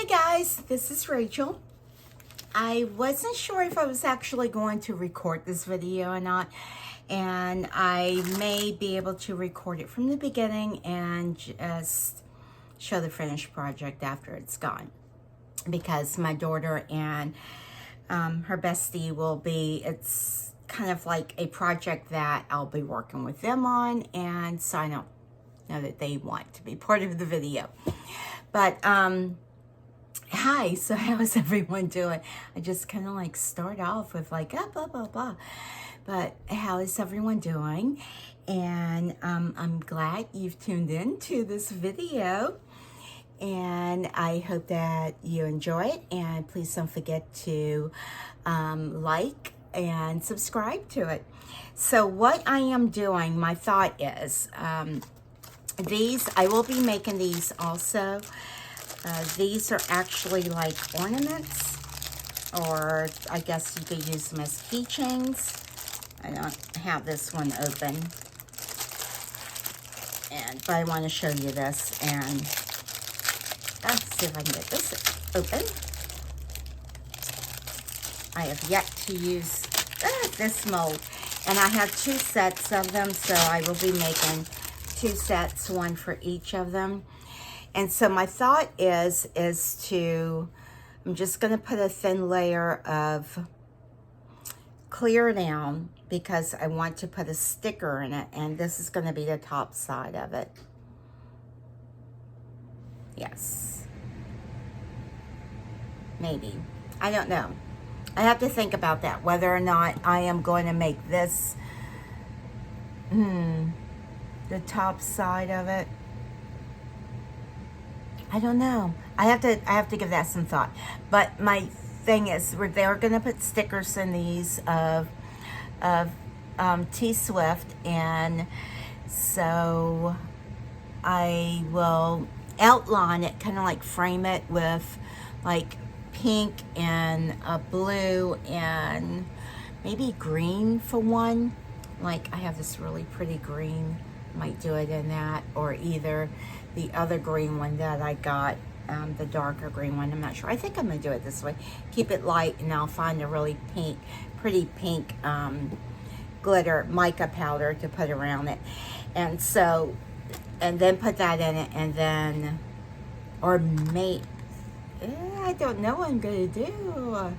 Hi guys, this is Rachel. I wasn't sure if I was actually going to record this video or not, and I may be able to record it from the beginning and just show the finished project after it's gone, because my daughter and her bestie will be, it's kind of like a project that I'll be working with them on, and so I don't know that they want to be part of the video. But hi, so how is everyone doing? I just kind of like start off with like blah blah blah, but how is everyone doing? And I'm glad you've tuned in to this video, and I hope that you enjoy it, and please don't forget to like and subscribe to it. So what I am doing, my thought is, these, I will be making these also. These are actually like ornaments, or I guess you could use them as keychains. I don't have this one open, but I want to show you this, and let's see if I can get this open. I have yet to use this mold, and I have 2 sets of them, so I will be making 2 sets, one for each of them. And so my thought is to, I'm just going to put a thin layer of clear down, because I want to put a sticker in it, and this is going to be the top side of it. Yes. Maybe. I don't know. I have to think about that, whether or not I am going to make this the top side of it. I don't know. I have to give that some thought. But my thing is, they're going to put stickers in these of T Swift, and so I will outline it, kind of like frame it with like pink and blue and maybe green for one. Like I have this really pretty green. Might do it in that, or either the other green one that I got, the darker green one. I'm not sure. I think I'm going to do it this way. Keep it light, and I'll find a really pretty pink glitter mica powder to put around it. And so, and then put that in it, and then, or I don't know what I'm going to do.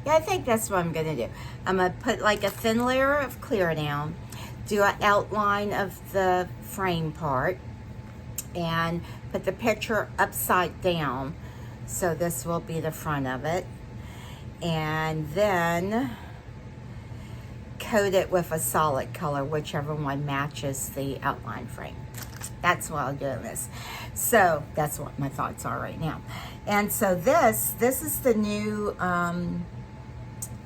Yeah, I think that's what I'm going to do. I'm going to put like a thin layer of clear down, do an outline of the frame part, and put the picture upside down. So this will be the front of it. And then coat it with a solid color, whichever one matches the outline frame. That's what I'll do in this. So that's what my thoughts are right now. And so this is the new,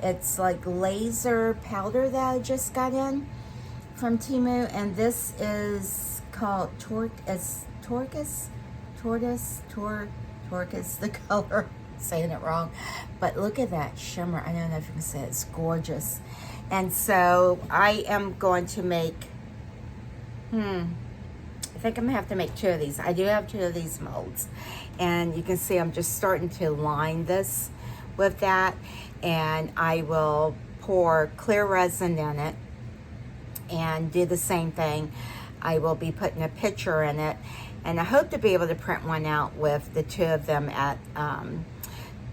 it's like laser powder that I just got in from Temu, and this is called Tortoise, the color. Saying it wrong, but look at that shimmer. I don't know if you can see it. It's gorgeous. And so I am going to make, I think I'm gonna have to make 2 of these. I do have 2 of these molds, and you can see I'm just starting to line this with that, and I will pour clear resin in it and do the same thing. I will be putting a picture in it, and I hope to be able to print one out with the 2 of them at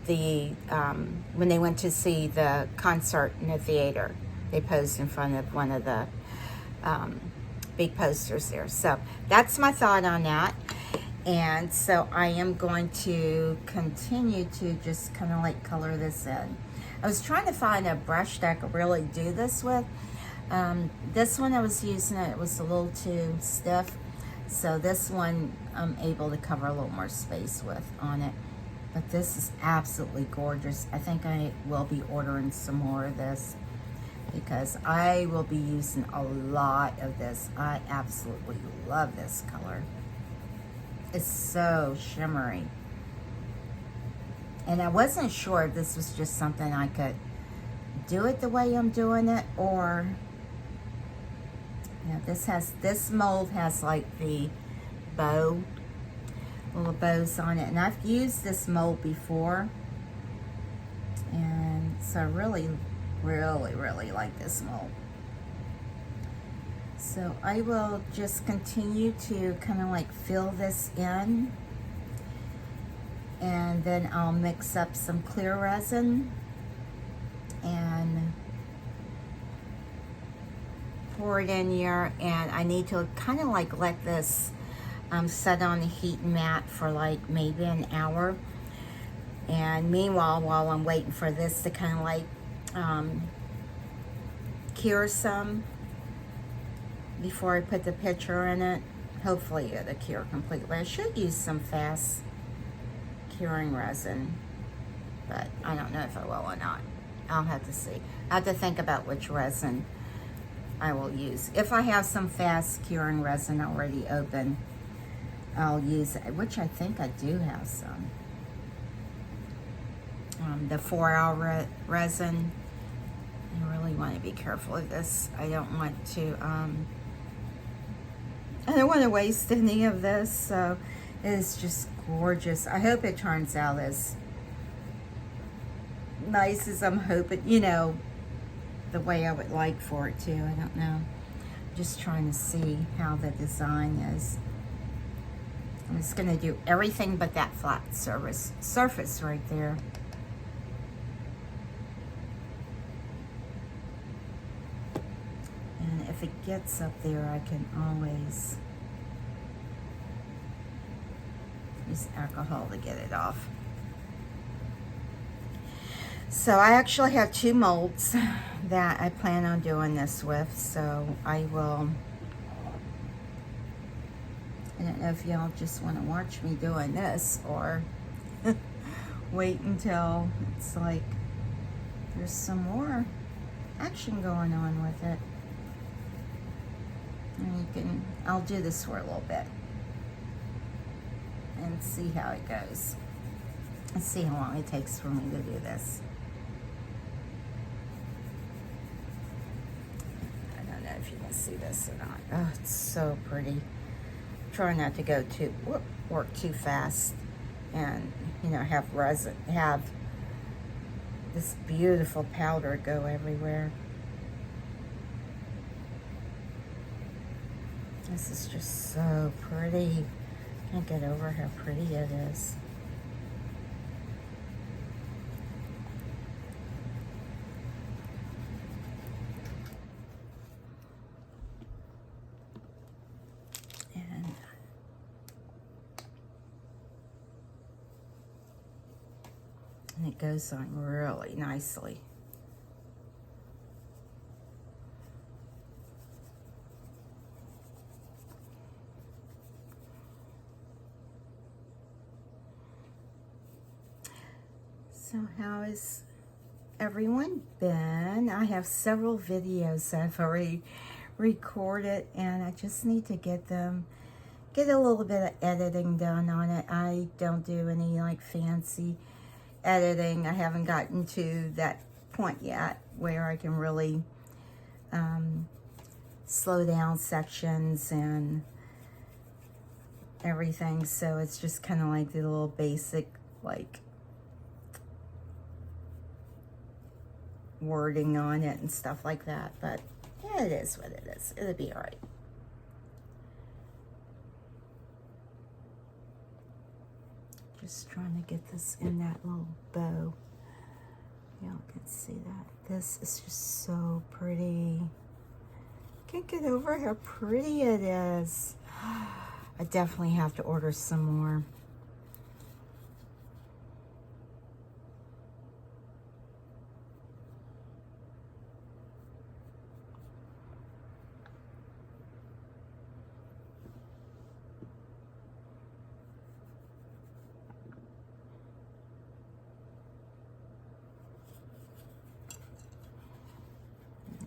when they went to see the concert in the theater. They posed in front of one of the big posters there. So that's my thought on that. And so I am going to continue to just kind of like color this in. I was trying to find a brush that I could really do this with. This one I was using, it was a little too stiff. So this one I'm able to cover a little more space with on it. But this is absolutely gorgeous. I think I will be ordering some more of this, because I will be using a lot of this. I absolutely love this color. It's so shimmery. And I wasn't sure if this was just something I could do it the way I'm doing it, or this mold has like the bow little bows on it. And I've used this mold before, and so I really, really, really like this mold. So I will just continue to kind of like fill this in, and then I'll mix up some clear resin and pour it in here. And I need to kind of like let this set on the heat mat for like maybe an hour. And meanwhile, while I'm waiting for this to kind of like cure some before I put the picture in it, hopefully it'll cure completely. I should use some fast curing resin, but I don't know if I will or not. I'll have to see. I have to think about which resin I will use. If I have some fast curing resin already open, I'll use it, which I think I do have some. The 4-hour resin. I really want to be careful of this. I don't want to waste any of this, so it's just gorgeous. I hope it turns out as nice as I'm hoping, you know, the way I would like for it to. I don't know. Just trying to see how the design is. I'm just going to do everything but that flat surface right there. And if it gets up there, I can always use alcohol to get it off. So I actually have 2 molds that I plan on doing this with, so I will, I don't know if y'all just want to watch me doing this or wait until it's like there's some more action going on with it. And I'll do this for a little bit and see how it goes. And see how long it takes for me to do this. I don't know if you can see this or not. Oh, it's so pretty. Try not to go work too fast, and you know, have this beautiful powder go everywhere. This is just so pretty. Can't get over how pretty it is. And it goes on really nicely. So how has everyone been? I have several videos I've already recorded, and I just need to get a little bit of editing done on it. I don't do any like fancy editing. I haven't gotten to that point yet where I can really slow down sections and everything. So it's just kind of like the little basic like wording on it and stuff like that. But yeah, it is what it is. It'll be all right. Just trying to get this in that little bow. Y'all can see that. This is just so pretty. Can't get over how pretty it is. I definitely have to order some more.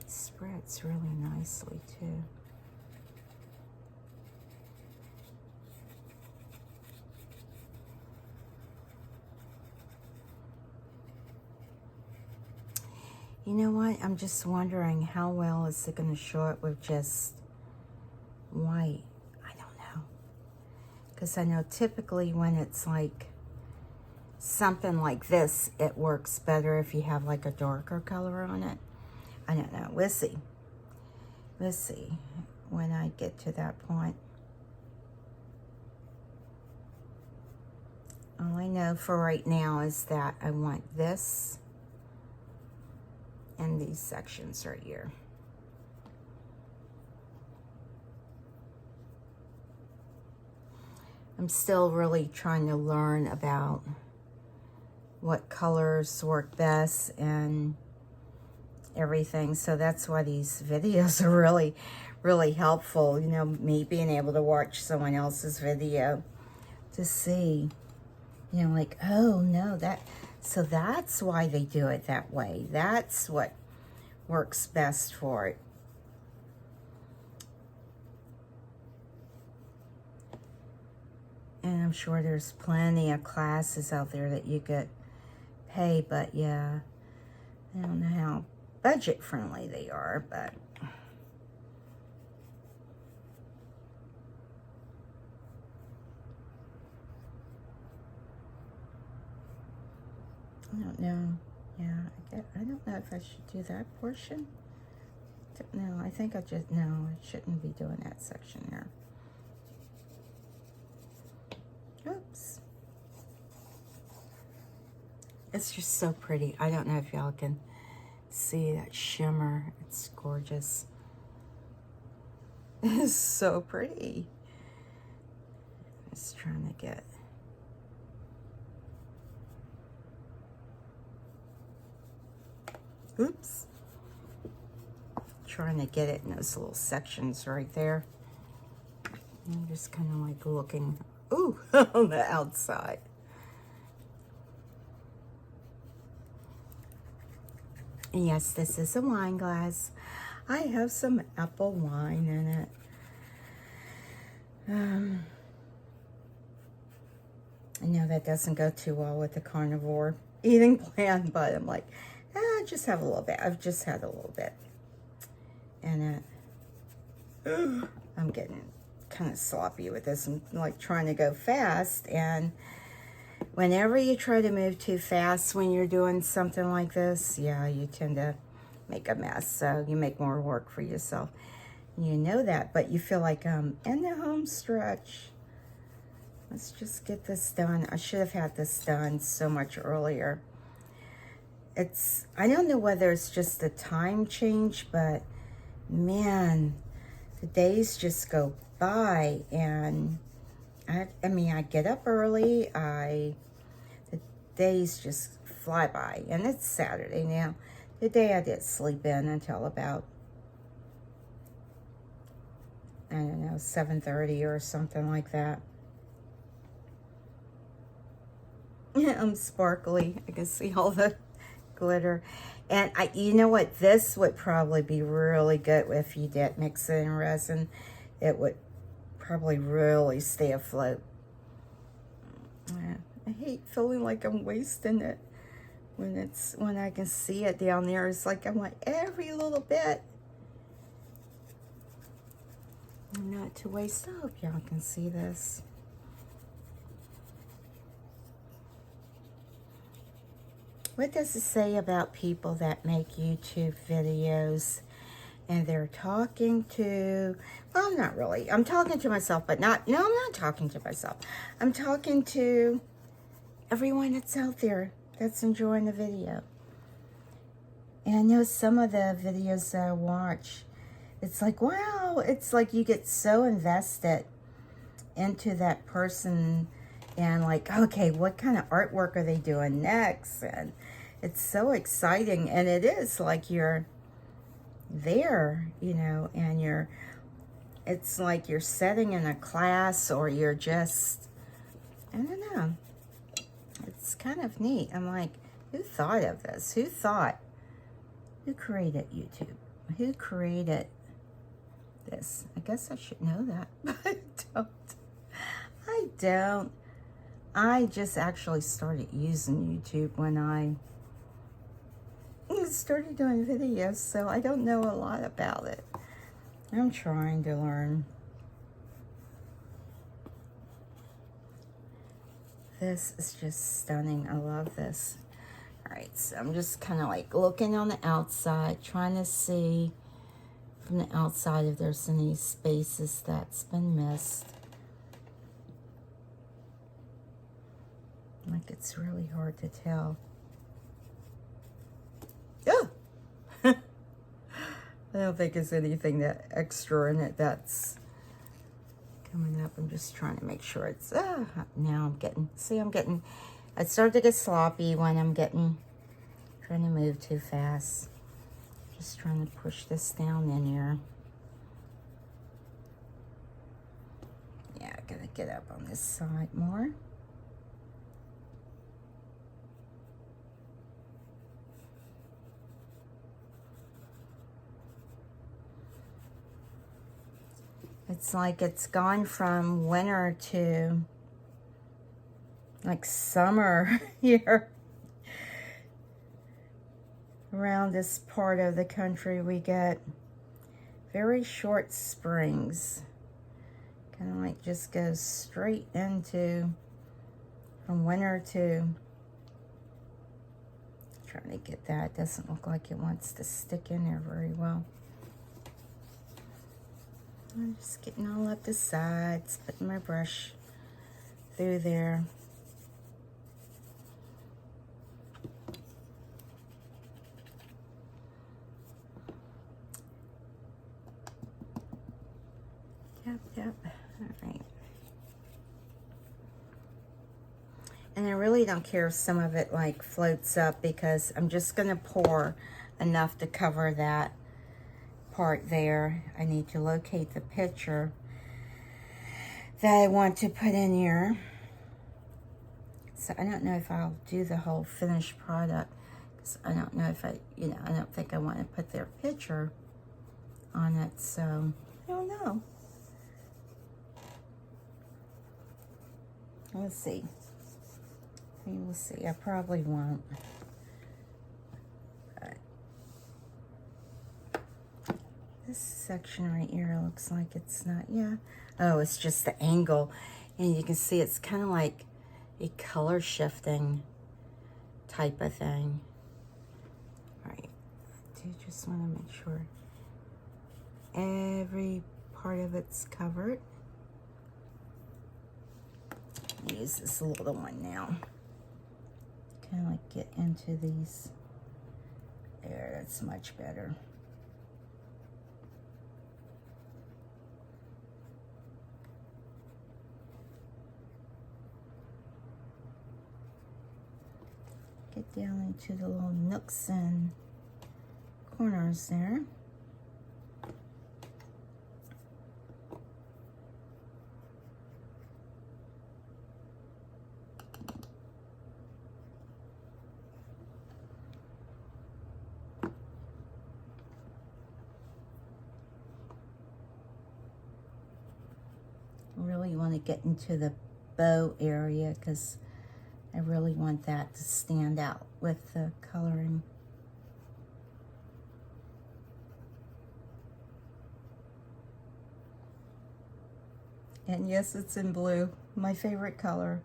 Spreads really nicely too. You know what? I'm just wondering how well is it going to show it with just white. I don't know. Because I know typically when it's like something like this, it works better if you have like a darker color on it. I don't know. We'll see. We'll see when I get to that point. All I know for right now is that I want this and these sections right here. I'm still really trying to learn about what colors work best and everything. So that's why these videos are really, really helpful. You know, me being able to watch someone else's video to see, you know, like, oh no, so that's why they do it that way. That's what works best for it. And I'm sure there's plenty of classes out there that you could pay, but yeah, I don't know how budget friendly they are, but I don't know. Yeah, I don't know if I should do that portion. No, I think no, I shouldn't be doing that section there. Oops. It's just so pretty. I don't know if y'all can see that shimmer. It's gorgeous. It's so pretty. Just trying to get... Oops. Trying to get it in those little sections right there. I'm just kind of like looking, ooh, on the outside. And yes, this is a wine glass. I have some apple wine in it. I know that doesn't go too well with the carnivore eating plan, but I'm like, just have a little bit. I've just had a little bit. And I'm getting kind of sloppy with this. I'm like trying to go fast, and whenever you try to move too fast when you're doing something like this, yeah, you tend to make a mess. So you make more work for yourself. You know that, but you feel like in the home stretch. Let's just get this done. I should have had this done so much earlier. I don't know whether it's just the time change, but man, the days just go by, and I mean, I get up early, the days just fly by, and it's Saturday now. Today I did sleep in until about, I don't know, 7:30 or something like that. Yeah, I'm sparkly. I can see all the glitter. And you know what? This would probably be really good if you did mix it in resin. It would probably really stay afloat. I hate feeling like I'm wasting it when I can see it down there. It's like I want every little bit. Not to waste. I hope y'all can see this. What does it say about people that make YouTube videos and they're talking to, well, not really. I'm talking to myself, but no, I'm not talking to myself. I'm talking to everyone that's out there that's enjoying the video. And I know some of the videos that I watch, it's like, wow, it's like you get so invested into that person and like, okay, what kind of artwork are they doing next? And it's so exciting. And it is like you're there, you know, and it's like you're sitting in a class, or you're just, I don't know. It's kind of neat. I'm like, who thought of this? Who created YouTube? Who created this? I guess I should know that, but I don't. I just actually started using YouTube when I started doing videos, so I don't know a lot about it. I'm trying to learn. This is just stunning. I love this. All right, so I'm just kind of like looking on the outside, trying to see from the outside if there's any spaces that's been missed. Like, it's really hard to tell. Oh! I don't think there's anything that extra in it that's coming up. I'm just trying to make sure it's, now I'm getting, I start to get sloppy when I'm trying to move too fast. Just trying to push this down in here. Yeah, I gotta get up on this side more. It's like it's gone from winter to like summer here. Around this part of the country, we get very short springs. Kind of like just goes straight into from winter to, trying to get that. Doesn't look like it wants to stick in there very well. I'm just getting all up the sides, putting my brush through there. Yep, all right. And I really don't care if some of it like floats up, because I'm just gonna pour enough to cover that part there. I need to locate the picture that I want to put in here. So I don't know if I'll do the whole finished product, because I don't know if I don't think I want to put their picture on it, so I don't know. Let's see. We will see. I probably won't. This section right here looks like it's not, yeah. Oh, it's just the angle. And you can see it's kind of like a color shifting type of thing. All right, I do just want to make sure every part of it's covered. Use this little one now. Kind of like get into these. There, that's much better. Get down into the little nooks and corners there. Really want to get into the bow area, because I really want that to stand out with the coloring. And yes, it's in blue, my favorite color.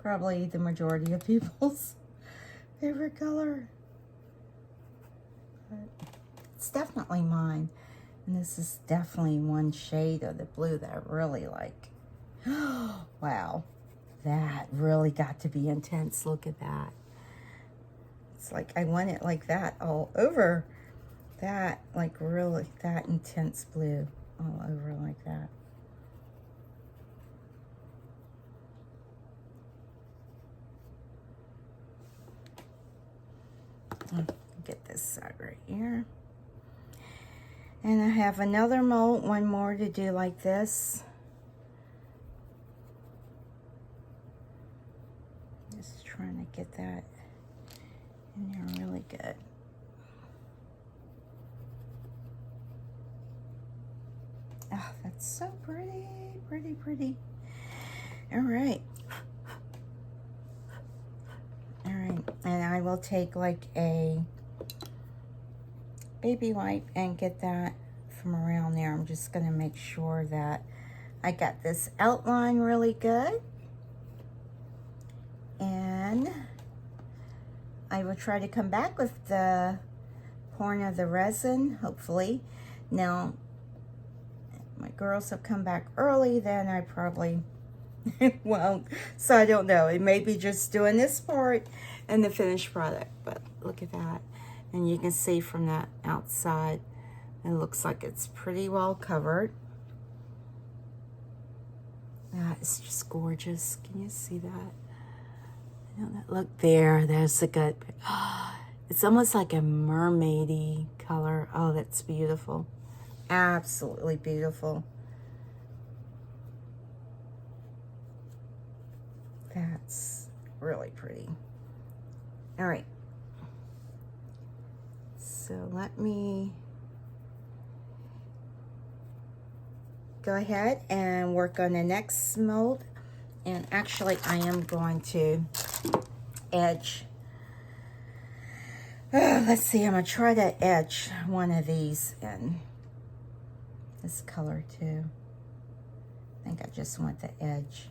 Probably the majority of people's favorite color. But it's definitely mine. And this is definitely one shade of the blue that I really like. Wow, that really got to be intense. Look at that. It's like I want it like that all over. That, like really, that intense blue all over like that. Get this side right here. And I have another mold, one more to do like this. Just trying to get that in there really good. Oh, that's so pretty, pretty, pretty. All right. All right, and I will take like a baby wipe and get that from around there. I'm just gonna make sure that I got this outline really good. I will try to come back with the pouring of the resin, hopefully. Now, my girls have come back early, then I probably won't. So I don't know. It may be just doing this part and the finished product. But look at that. And you can see from that outside, it looks like it's pretty well covered. That is just gorgeous. Can you see that? Look there. There's the good. It's almost like a mermaidy color. Oh, that's beautiful. Absolutely beautiful. That's really pretty. All right. So let me go ahead and work on the next mold. And actually, I am going to edge. Let's see, I'm going to try to edge one of these in this color too. I think I just want the edge.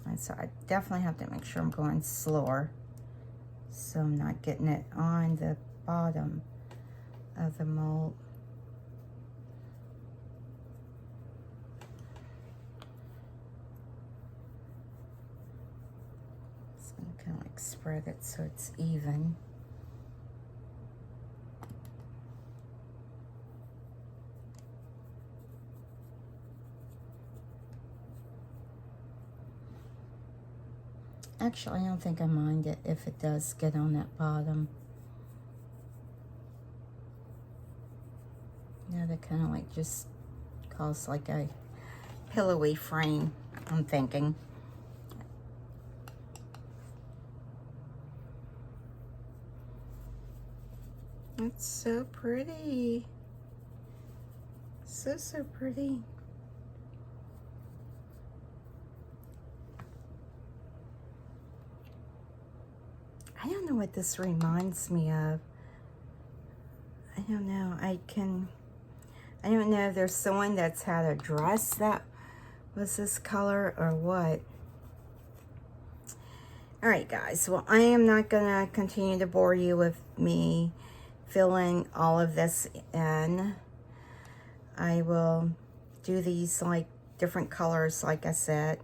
And so I definitely have to make sure I'm going slower so I'm not getting it on the bottom of the mold. So I'm kind of like spread it so it's even. Actually, I don't think I mind it if it does get on that bottom. Now that kind of like just cause like a pillowy frame, I'm thinking. It's so pretty. So, so pretty. I don't know what this reminds me of. I don't know. I don't know if there's someone that's had a dress that was this color or what. All right, guys. Well, I am not going to continue to bore you with me filling all of this in. I will do these like different colors, like I said,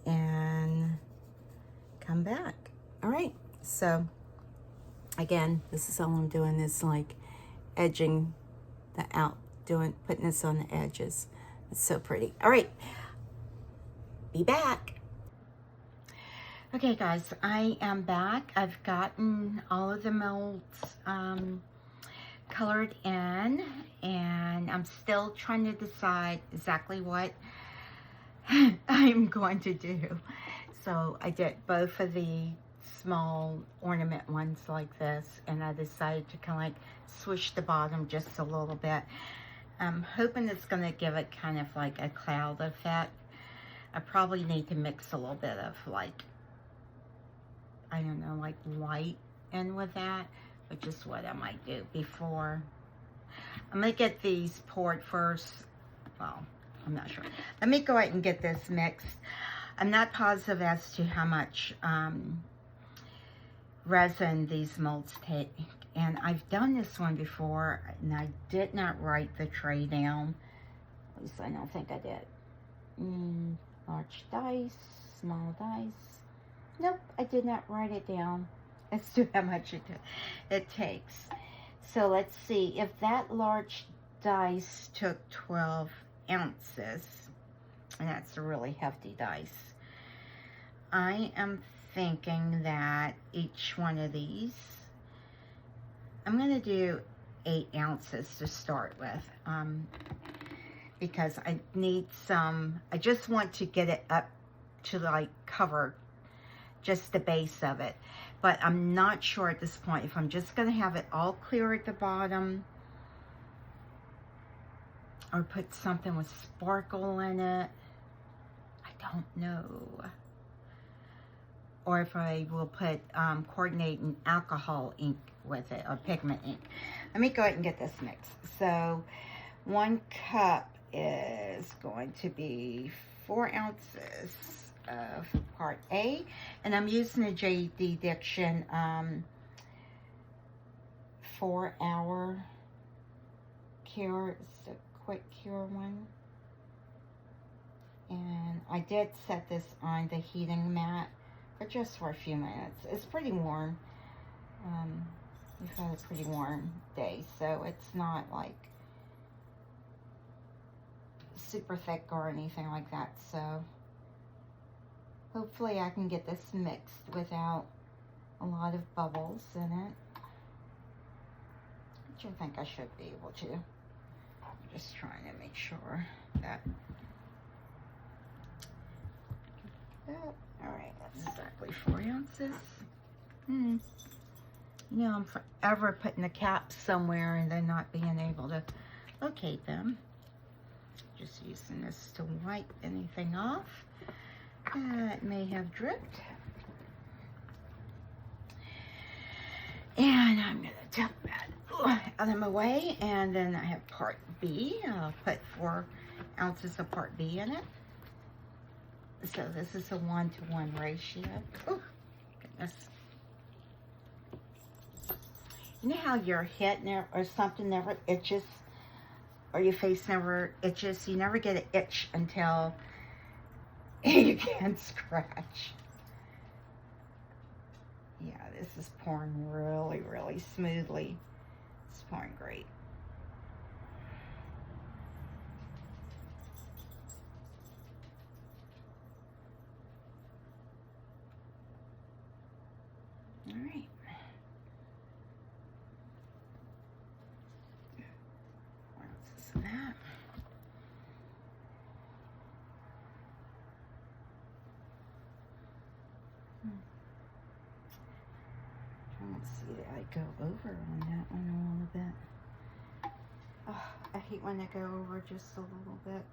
and come back. All right. So again, this is all I'm doing is like edging the out, putting this on the edges. It's so pretty. All right, be back. Okay guys, I am back. I've gotten all of the molds colored in, and I'm still trying to decide exactly what I'm going to do. So I did both of the small ornament ones like this, and I decided to kind of like switch the bottom just a little bit. I'm hoping it's going to give it kind of like a cloud effect. I probably need to mix a little bit of like, I don't know, like white in with that, which is what I might do before. I'm going to get these poured first. Well, I'm not sure. Let me go ahead and get this mixed. I'm not positive as to how much resin these molds take, and I've done this one before, and I did not write the tray down. At least I don't think I did. Large dice, small dice. Nope, I did not write it down as to how much it takes. So let's see, if that large dice took 12 ounces, and that's a really hefty dice, I am thinking that each one of these, I'm going to do 8 ounces to start with, because I need some, I just want to get it up to like cover just the base of it. But I'm not sure at this point if I'm just going to have it all clear at the bottom, or put something with sparkle in it. I don't know. Or if I will put coordinating alcohol ink with it, or pigment ink. Let me go ahead and get this mixed. So 1 cup is going to be 4 ounces of part A, and I'm using the JD Diction 4-hour cure. It's the quick cure one. And I did set this on the heating mat, but just for a few minutes. It's pretty warm. We've had a pretty warm day, so it's not like super thick or anything like that. So hopefully I can get this mixed without a lot of bubbles in it, which I think I should be able to. I'm just trying to make sure that. All right, that's exactly 4 ounces. You know, I'm forever putting the caps somewhere and then not being able to locate them. Just using this to wipe anything off that may have dripped. And I'm gonna dump that out of my way. And then I have part B. I'll put 4 ounces of part B in it. So this is a 1-to-1 ratio. Oh, goodness. You know how your head or something never itches, or your face never itches? You never get an itch until you can't scratch. Yeah, this is pouring really, really smoothly. It's pouring great. All right. That. Trying to see that I go over on that one a little bit. Oh, I hate when I go over just a little bit.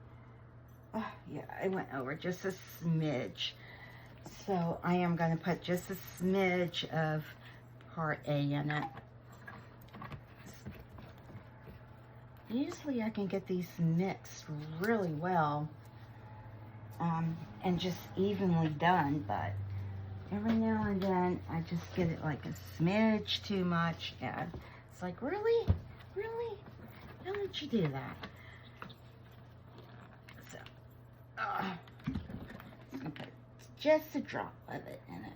Oh, yeah, I went over just a smidge. So I am going to put just a smidge of part A in it. Usually I can get these mixed really well and just evenly done, but every now and then I just get it like a smidge too much, and it's like, really? Really? How did you do that? So, just gonna put just a drop of it in it.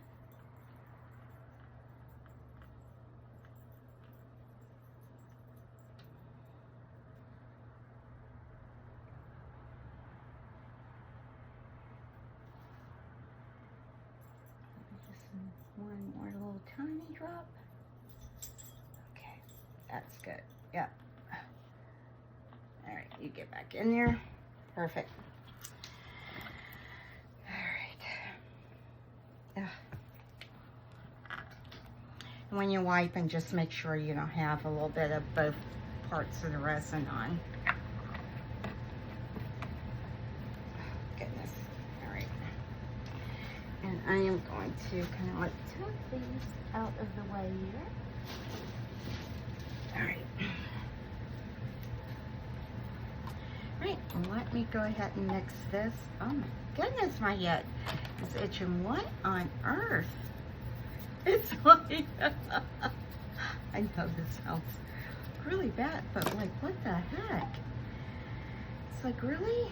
One more little tiny drop. Okay, that's good. Yep. All right, you get back in there. Perfect. All right. When you wipe, and just make sure you don't have a little bit of both parts of the resin on. Goodness. All right. And I am going to kind of like tuck these out of the way here. All right. Right, and let me go ahead and mix this. Oh my goodness, my head is itching. What on earth? It's like, I know this sounds really bad, but like, what the heck? It's like, really?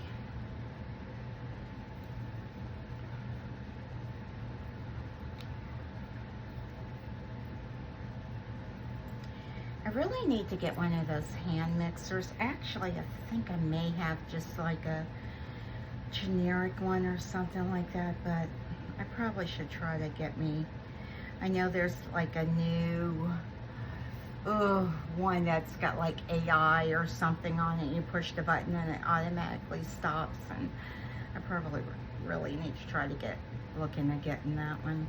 I really need to get one of those hand mixers. Actually, I think I may have just like a generic one or something like that, but I probably should try to get me. I know there's like a new one that's got like AI or something on it. You push the button and it automatically stops, and I probably really need to try to looking at getting that one.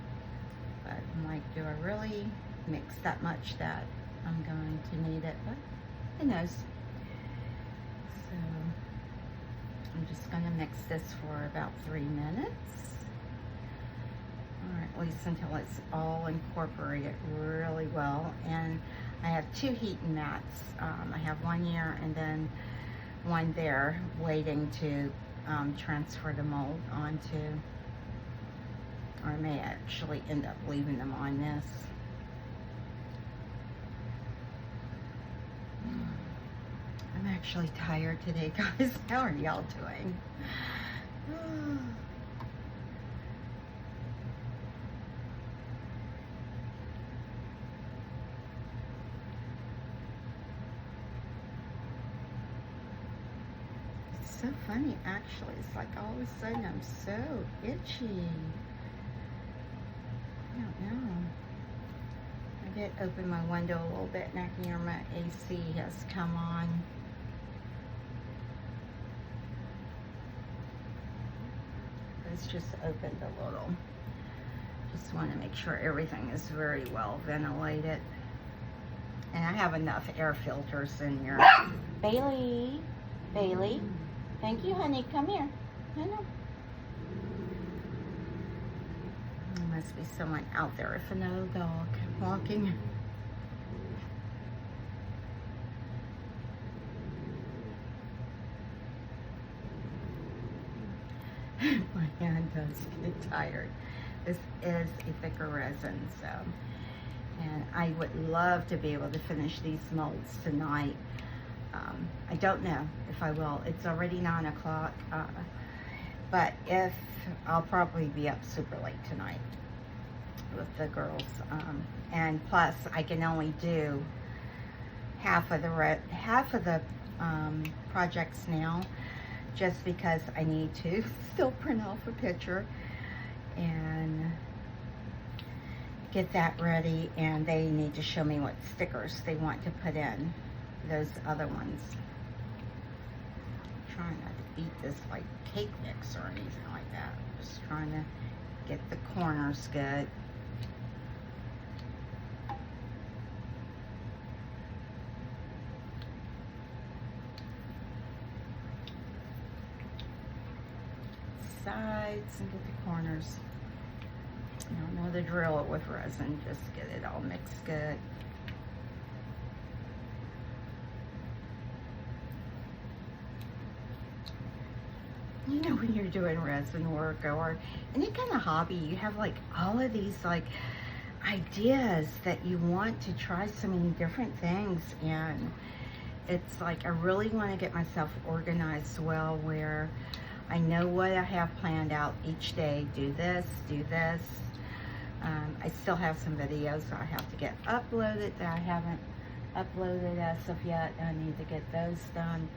But I'm like, do I really mix that much that I'm going to need it? But who knows? So I'm just going to mix this for about 3 minutes. Or at least until it's all incorporated really well. And I have 2 heating mats. I have one here and then one there waiting to transfer the mold onto. Or I may actually end up leaving them on this. I'm actually tired today, guys. How are y'all doing? It's so funny, actually. It's like all of a sudden I'm so itchy. I don't know. I did open my window a little bit and I can hear my AC has come on. It's just opened a little. Just want to make sure everything is very well ventilated. And I have enough air filters in here. Bailey, Bailey, thank you, honey. Come here. No. There must be someone out there with another dog walking. My hand does get tired. This is a thicker resin, so. And I would love to be able to finish these molds tonight. I don't know if I will. It's already 9 o'clock. But if, I'll probably be up super late tonight with the girls. And plus, I can only do half of the projects now, just because I need to still print off a picture and get that ready, and they need to show me what stickers they want to put in those other ones. I'm trying not to beat this like cake mix or anything like that. Just trying to get the corners good. Sides and get the corners. You don't know the drill with resin, just get it all mixed good. You know, when you're doing resin work or any kind of hobby, you have like all of these like ideas that you want to try so many different things, and it's like I really want to get myself organized well where I know what I have planned out each day. Do this, do this. I still have some videos I have to get uploaded that I haven't uploaded as of yet. I need to get those done.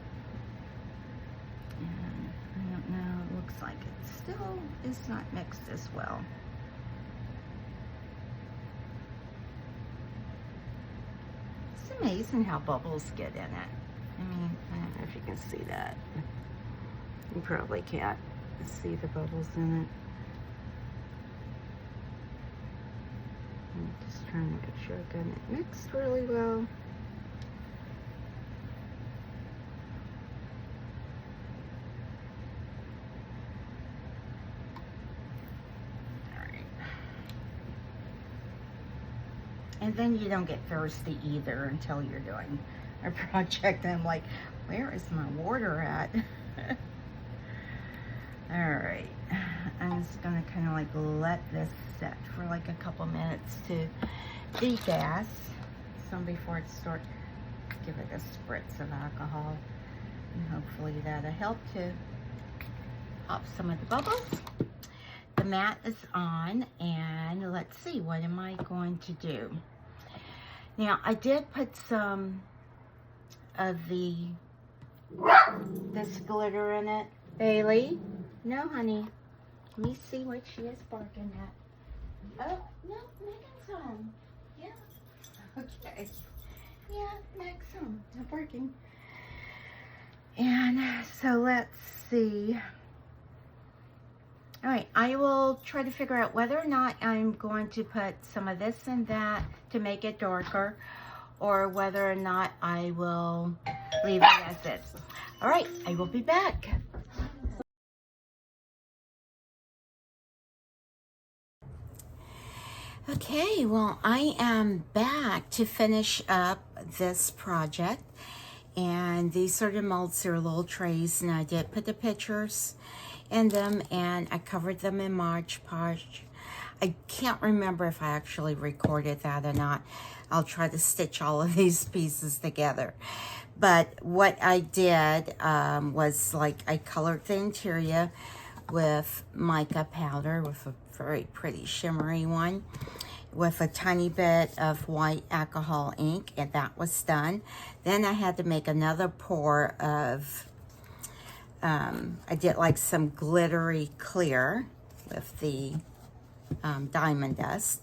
And I don't know, it looks like it still is not mixed as well. It's amazing how bubbles get in it. I mean, I don't know if you can see that. You probably can't see the bubbles in it. I'm just trying to make sure I got it mixed really well. Alright. And then you don't get thirsty either until you're doing a project. And I'm like, where is my water at? Alright, I'm just gonna kind of like let this set for like a couple minutes to degas. So before it starts, give it a spritz of alcohol. And hopefully that'll help to pop some of the bubbles. The mat is on, and let's see, what am I going to do? Now, I did put some of this glitter in it. Bailey? No, honey. Let me see what she is barking at. Oh, no, Megan's home. Yeah. Okay. Yeah, Meg's home. No barking. And so let's see. All right, I will try to figure out whether or not I'm going to put some of this and that to make it darker, or whether or not I will leave it as is. All right, I will be back. Okay, well, I am back to finish up this project, and these are the molds. They're little trays, and I did put the pictures in them, and I covered them in Mod Podge. I can't remember if I actually recorded that or not. I'll try to stitch all of these pieces together. But what I did was like I colored the interior with mica powder, with a very pretty shimmery one, with a tiny bit of white alcohol ink, and that was done. Then I had to make another pour of, I did like some glittery clear with the diamond dust.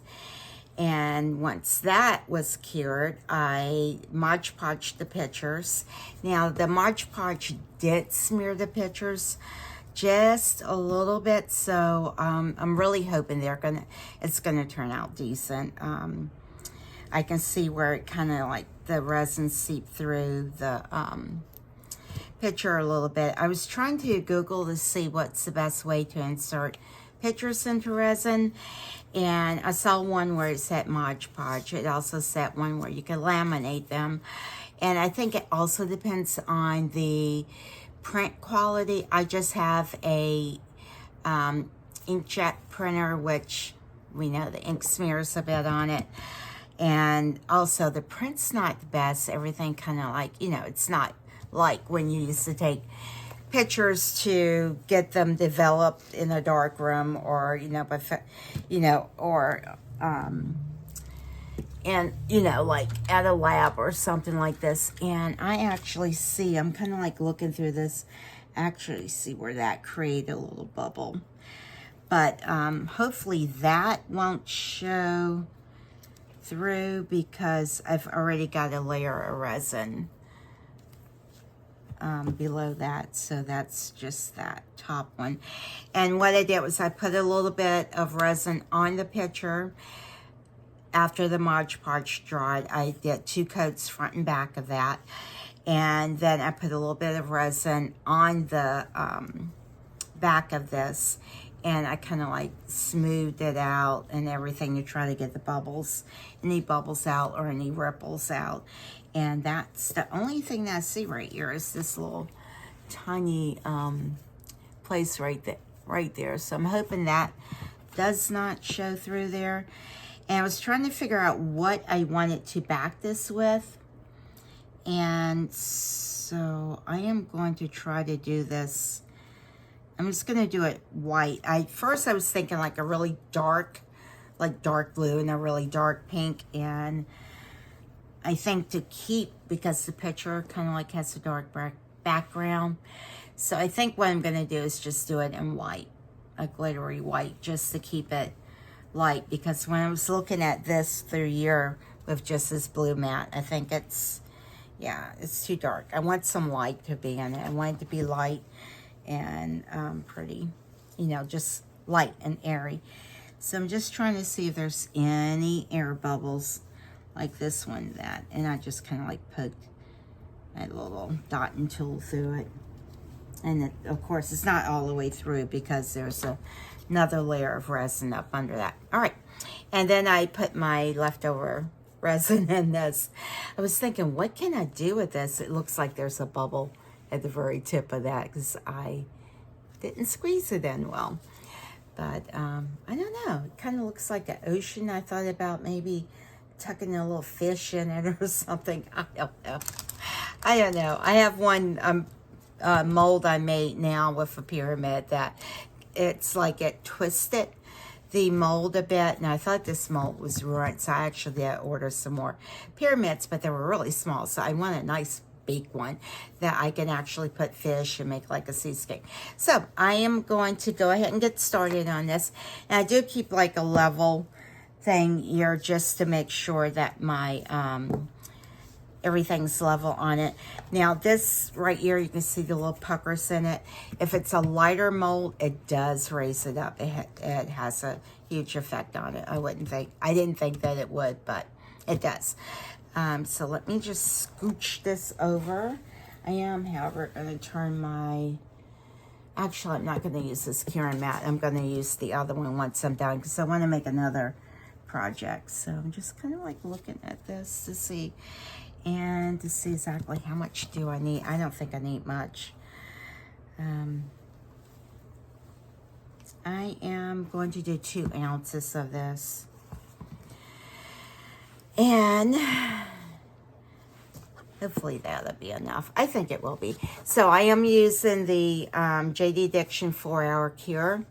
And once that was cured, I Mod Podged the pictures. Now the Mod Podge did smear the pictures just a little bit, so I'm really hoping it's gonna turn out decent. I can see where it kind of like the resin seeped through the picture a little bit. I was trying to Google to see what's the best way to insert pictures into resin, and I saw one where it said Mod Podge. It also said one where you can laminate them, and I think it also depends on the print quality. I just have a inkjet printer, which we know the ink smears a bit on it, and also the print's not the best. Everything kind of like, you know, it's not like when you used to take pictures to get them developed in a dark room, or and like at a lab or something like this. And I actually see, I'm kind of like looking through this, actually see where that created a little bubble, but hopefully that won't show through because I've already got a layer of resin below that, so that's just that top one. And what I did was I put a little bit of resin on the picture. After the Mod Podge dried, I did 2 coats front and back of that, and then I put a little bit of resin on the back of this, and I kind of like smoothed it out and everything to try to get the bubbles, any bubbles out or any ripples out. And that's the only thing that I see right here is this little tiny place right there. So I'm hoping that does not show through there. And I was trying to figure out what I wanted to back this with. And so I am going to try to do this. I'm just going to do it white. First I was thinking like a really dark, like dark blue and a really dark pink. And I think to keep, because the picture kind of like has a dark background. So I think what I'm going to do is just do it in white, a glittery white, just to keep it light. Because when I was looking at this through here with just this blue matte, I think it's too dark. I want some light to be in it. I want it to be light and pretty, just light and airy. So I'm just trying to see if there's any air bubbles like this one, and I just kind of like poked a little dotting tool through it. And of course it's not all the way through because there's another layer of resin up under that. All right, and then I put my leftover resin in this. I was thinking, what can I do with this? It looks like there's a bubble at the very tip of that because I didn't squeeze it in well. But I don't know, it kind of looks like an ocean. I thought about maybe tucking a little fish in it or something. I don't know. I have one mold I made now with a pyramid that it's like it twisted the mold a bit, and I thought this mold was ruined, so I actually did order some more pyramids, but they were really small, so I want a nice big one that I can actually put fish and make like a seascape. So I am going to go ahead and get started on this, and I do keep like a level thing here just to make sure that my everything's level on it. Now this right here, you can see the little puckers in it. If it's a lighter mold, it does raise it up. It has a huge effect on it. I didn't think that it would, but it does. So let me just scooch this over. I am, however, going to turn my, actually I'm not going to use this curing mat. I'm going to use the other one once I'm done because I want to make another project. So I'm just kind of like looking at this to see, and to see exactly how much do I need. I don't think I need much. I am going to do 2 ounces of this. And hopefully that'll be enough. I think it will be. So I am using the JD Diction 4-Hour Cure.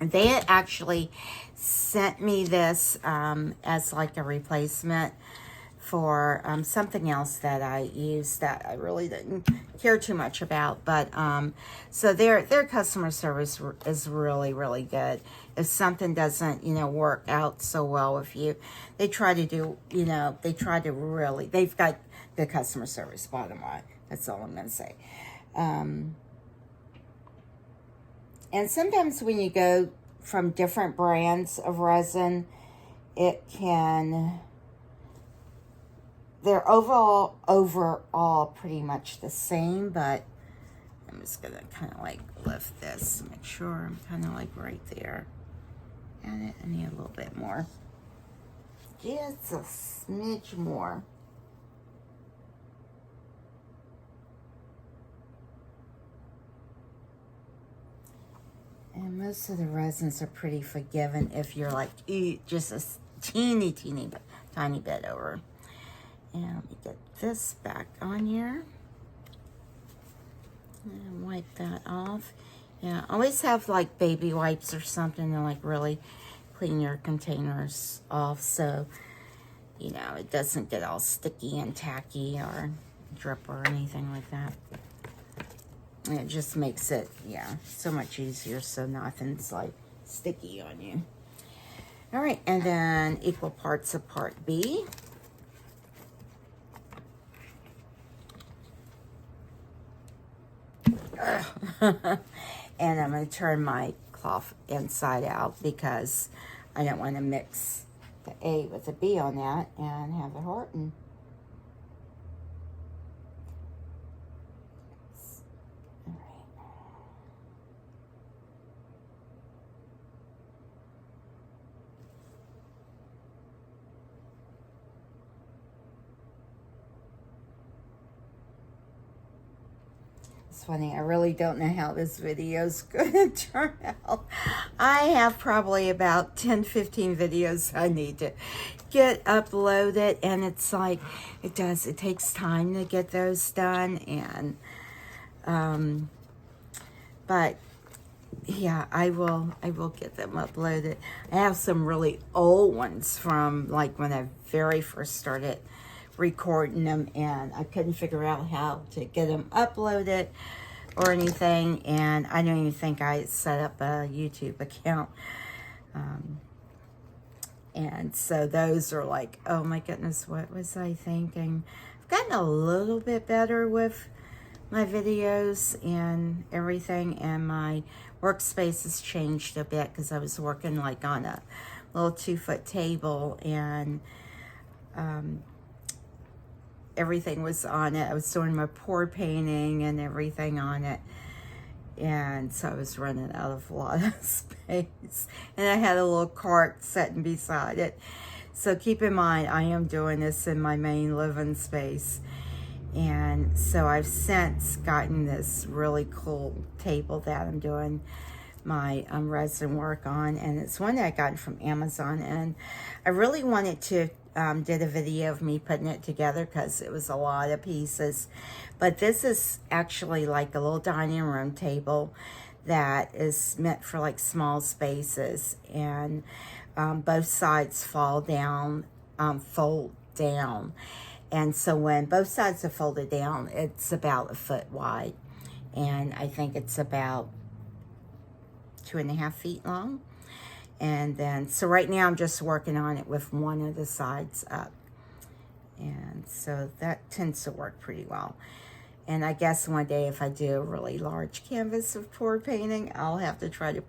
They had actually sent me this as like a replacement for something else that I used that I really didn't care too much about. But so their customer service is really, really good. If something doesn't, work out so well with you, they try to do, they've got good customer service, bottom line. That's all I'm going to say. And sometimes when you go from different brands of resin, they're overall pretty much the same, but I'm just gonna kind of like lift this, make sure I'm kind of like right there. And I need a little bit more. Just a smidge more. And most of the resins are pretty forgiving if you're like, just a tiny bit over. And let me get this back on here. And wipe that off. Yeah, always have like baby wipes or something to like really clean your containers off so, it doesn't get all sticky and tacky or drip or anything like that. It just makes it, so much easier so nothing's like sticky on you. All right, and then equal parts of part B. And I'm going to turn my cloth inside out because I don't want to mix the A with the B on that and have it harden. It's funny, I really don't know how this video is going to turn out. I have probably about 10-15 videos I need to get uploaded, and it's like, it takes time to get those done, and, but, yeah, I will get them uploaded. I have some really old ones from, like, when I very first started recording them, and I couldn't figure out how to get them uploaded or anything, and I don't even think I set up a YouTube account. And so those are like, oh my goodness, what was I thinking? I've gotten a little bit better with my videos and everything, and my workspace has changed a bit because I was working like on a little 2-foot table, and everything was on it. I was doing my pour painting and everything on it. And so I was running out of a lot of space. And I had a little cart sitting beside it. So keep in mind, I am doing this in my main living space. And so I've since gotten this really cool table that I'm doing my resin work on. And it's one that I got from Amazon. And I really wanted to did a video of me putting it together because it was a lot of pieces. But this is actually like a little dining room table that is meant for like small spaces, and both sides fold down. And so when both sides are folded down, it's about 1 foot wide, and I think it's about 2.5 feet long. And then, so right now I'm just working on it with one of the sides up. And so that tends to work pretty well. And I guess one day if I do a really large canvas of pour painting, I'll have to try to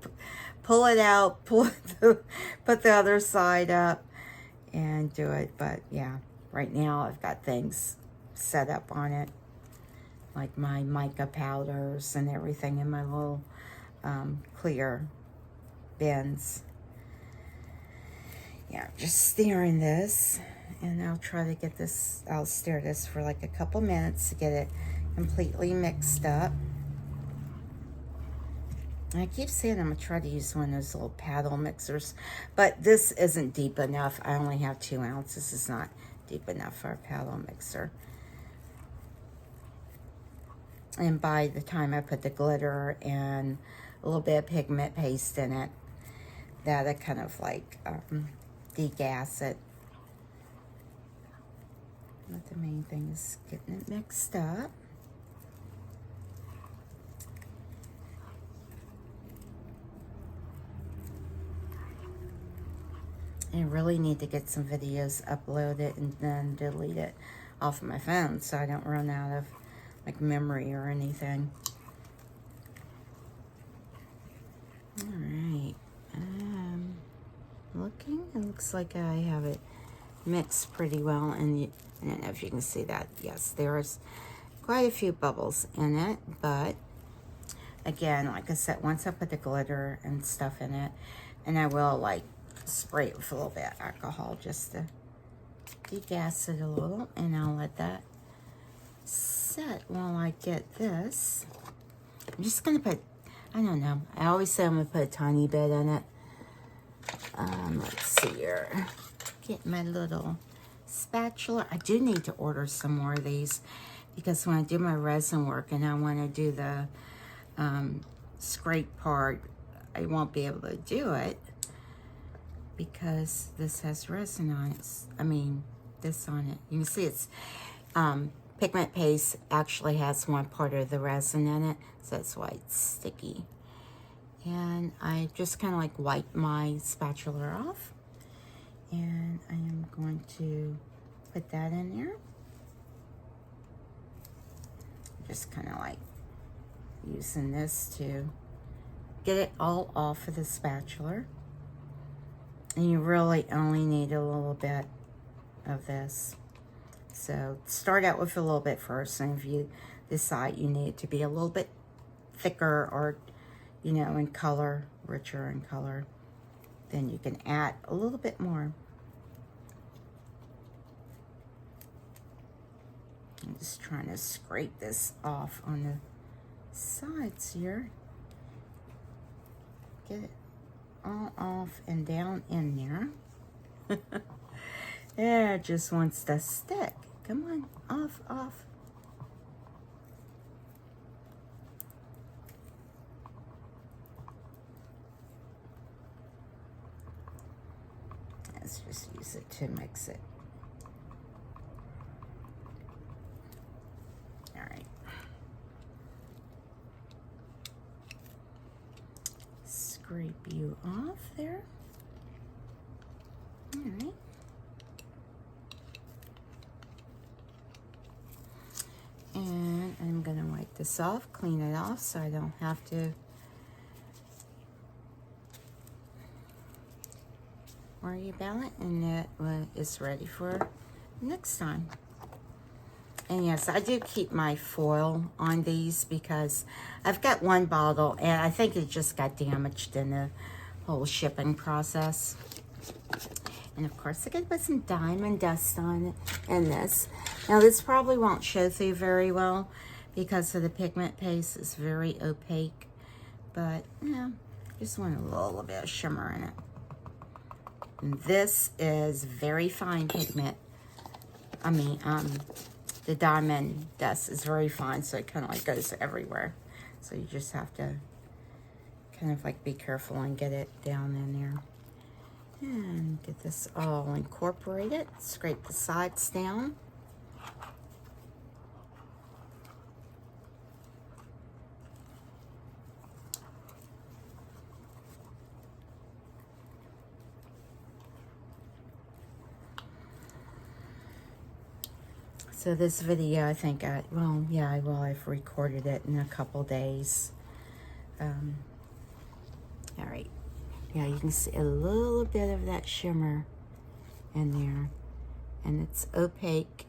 pull it out, put the other side up and do it. But yeah, right now I've got things set up on it, like my mica powders and everything in my little clear bins. Yeah, just stirring this, and I'll try to get this, I'll stir this for like a couple minutes to get it completely mixed up. I keep saying I'm going to try to use one of those little paddle mixers, but this isn't deep enough. I only have 2 ounces. It's not deep enough for a paddle mixer. And by the time I put the glitter and a little bit of pigment paste in it, that'll kind of like degas it. But the main thing is getting it mixed up. I really need to get some videos uploaded and then delete it off of my phone so I don't run out of like memory or anything. All right. Looking, it looks like I have it mixed pretty well, and I don't know if you can see that. Yes, there's quite a few bubbles in it, but again, like I said, once I put the glitter and stuff in it, and I will like spray it with a little bit of alcohol just to degas it a little, and I'll let that set while I get this. I'm just gonna put, I don't know, I always say I'm gonna put a tiny bit in it. Let's see here. Get my little spatula. I do need to order some more of these because when I do my resin work and I want to do the scrape part, I won't be able to do it because this has resin on it. I mean, this on it. You can see it's pigment paste actually has one part of the resin in it, so that's why it's sticky. And I just kind of like wipe my spatula off, and I am going to put that in there. Just kind of like using this to get it all off of the spatula. And you really only need a little bit of this. So start out with a little bit first, and if you decide you need it to be a little bit thicker or, you know, in color, richer in color, then you can add a little bit more. I'm just trying to scrape this off on the sides here. Get it all off and down in there. Yeah, it just wants to stick. Come on, off, off. Let's just use it to mix it. All right. Scrape you off there. All right. And I'm gonna wipe this off, clean it off so I don't have to worry about it, and that is ready for next time. And yes, I do keep my foil on these because I've got one bottle and I think it just got damaged in the whole shipping process. And of course, I gotta put some diamond dust on it in this. Now this probably won't show through very well because of the pigment paste. It's very opaque, but yeah, just want a little bit of shimmer in it. And this is very fine pigment. I mean, the diamond dust is very fine, so it kind of like goes everywhere. So you just have to kind of like be careful and get it down in there. And get this all incorporated. Scrape the sides down. So this video, I think, well, yeah, I've recorded it in a couple days. All right. Yeah, you can see a little bit of that shimmer in there. And it's opaque.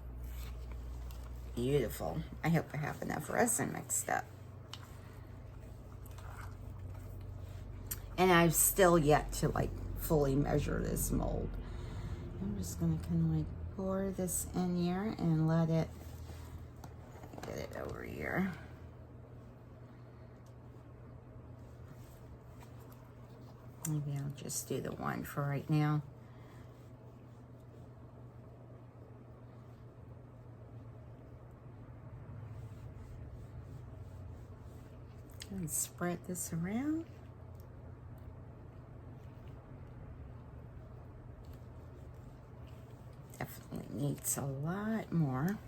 Beautiful. I hope I have enough resin mixed up. And I've still yet to, like, fully measure this mold. I'm just going to kind of, like, pour this in here and let it get it over here. Maybe I'll just do the one for right now. And spread this around. Definitely needs a lot more.